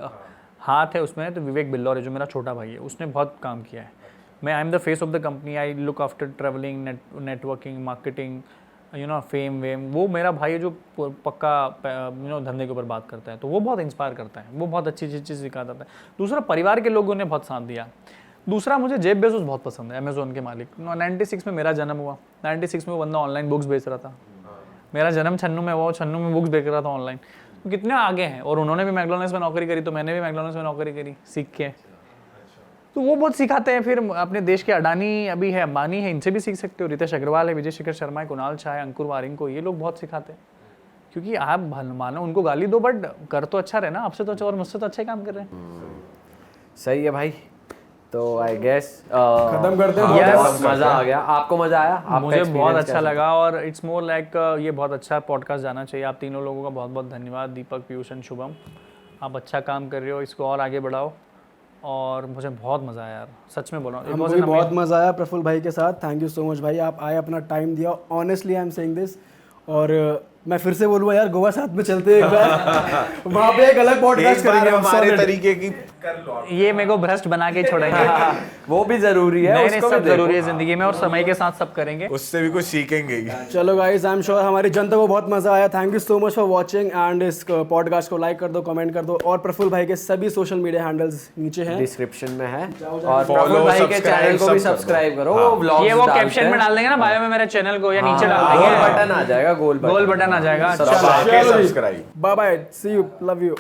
हाथ है उसमें तो विवेक बिल्लौर है, जो मेरा छोटा भाई है। उसने बहुत काम किया है। मैं I am the face of the company, I look after travelling, networking, marketing, fame वेम। वो मेरा भाई है जो पक्का धंधे के ऊपर बात करता है, तो वो बहुत इंस्पायर करता है, वो बहुत अच्छी चीज़ सिखाता है। दूसरा, परिवार के लोगों ने बहुत साथ दिया। दूसरा, मुझे जेफ बेजोस बहुत पसंद है, अमेजोन के मालिक। 96 में मेरा जन्म हुआ, 96 में वो बंदा ऑनलाइन बुक्स बेच रहा था। मेरा जन्म 96 में हुआ, 96 में बुक्स बेच रहा था ऑनलाइन। तो कितने आगे हैं। और उन्होंने भी मैकडॉनल्ड्स में नौकरी करी, तो मैंने भी मैकडॉनल्ड्स में नौकरी करी सीख के। तो वो बहुत सिखाते हैं। फिर अपने देश के अडानी अभी है, अंबानी है, इनसे भी सीख सकते हो। रितेश अग्रवाल है, विजय शेखर शर्मा है, कुणाल शाह है, अंकुर वारिंग को, ये लोग बहुत सिखाते हैं क्योंकि आप मानो उनको गाली दो बट कर तो अच्छा रहे ना, आपसे तो अच्छा और मुझसे तो अच्छे काम कर रहे हैं। सही है भाई, तो आई गेस खत्म करते हैं। Yes. मजा आ गया। आपको मजा आया? आपका मुझे बहुत experience अच्छा कैसा लगा और इट्स मोर लाइक ये बहुत अच्छा पॉडकास्ट जाना चाहिए। आप तीनों लोगों का बहुत बहुत धन्यवाद, दीपक, पीयूष एंड शुभम। आप अच्छा काम कर रहे हो, इसको और आगे बढ़ाओ और मुझे बहुत मज़ा आया यार, सच में बोल रहा हूँ। हमको भी बहुत मजा आया प्रफुल्ल भाई के साथ। थैंक यू सो मच भाई, आप आए, अपना टाइम दिया। Honestly I am saying this. और मैं फिर से बोलूँगा यार, गोवा साथ में चलते हैं एक बार, वहाँ पे एक अलग पॉडकास्ट एक बार करेंगे हम हमारे solid। तरीके की कर लो। ये मेरे को भ्रष्ट बना के छोड़ेंगे। वो भी जरूरी है, नहीं नहीं, उसको भी सब देखो। जरूरी है जिंदगी में और समय के साथ सब करेंगे। उससे भी कुछ सीखेंगे ही। चलो गाइस, आई एम श्योर हमारी जनता को बहुत मजा आया। Thank you so much for watching and इस पॉडकास्ट को लाइक कर दो, कमेंट कर दो और प्रफुल्ल भाई के सभी सोशल मीडिया हैंडल्स नीचे हैं, डिस्क्रिप्शन में है। और Follow, प्रफुल्ल भाई के subscribe, चैनल को भी सब करो। सब्सक्राइब करो। हाँ। वो व्लॉग्स ये वो डालते कैप्शन में हैं। डाल देंगे ना बायो में मेरे चैनल को, या नीचे डाल गोल देंगे, बटन आ जाएगा, गोल गोल बटन आ जाएगा। सब आके subscribe. Bye bye, see you, love you.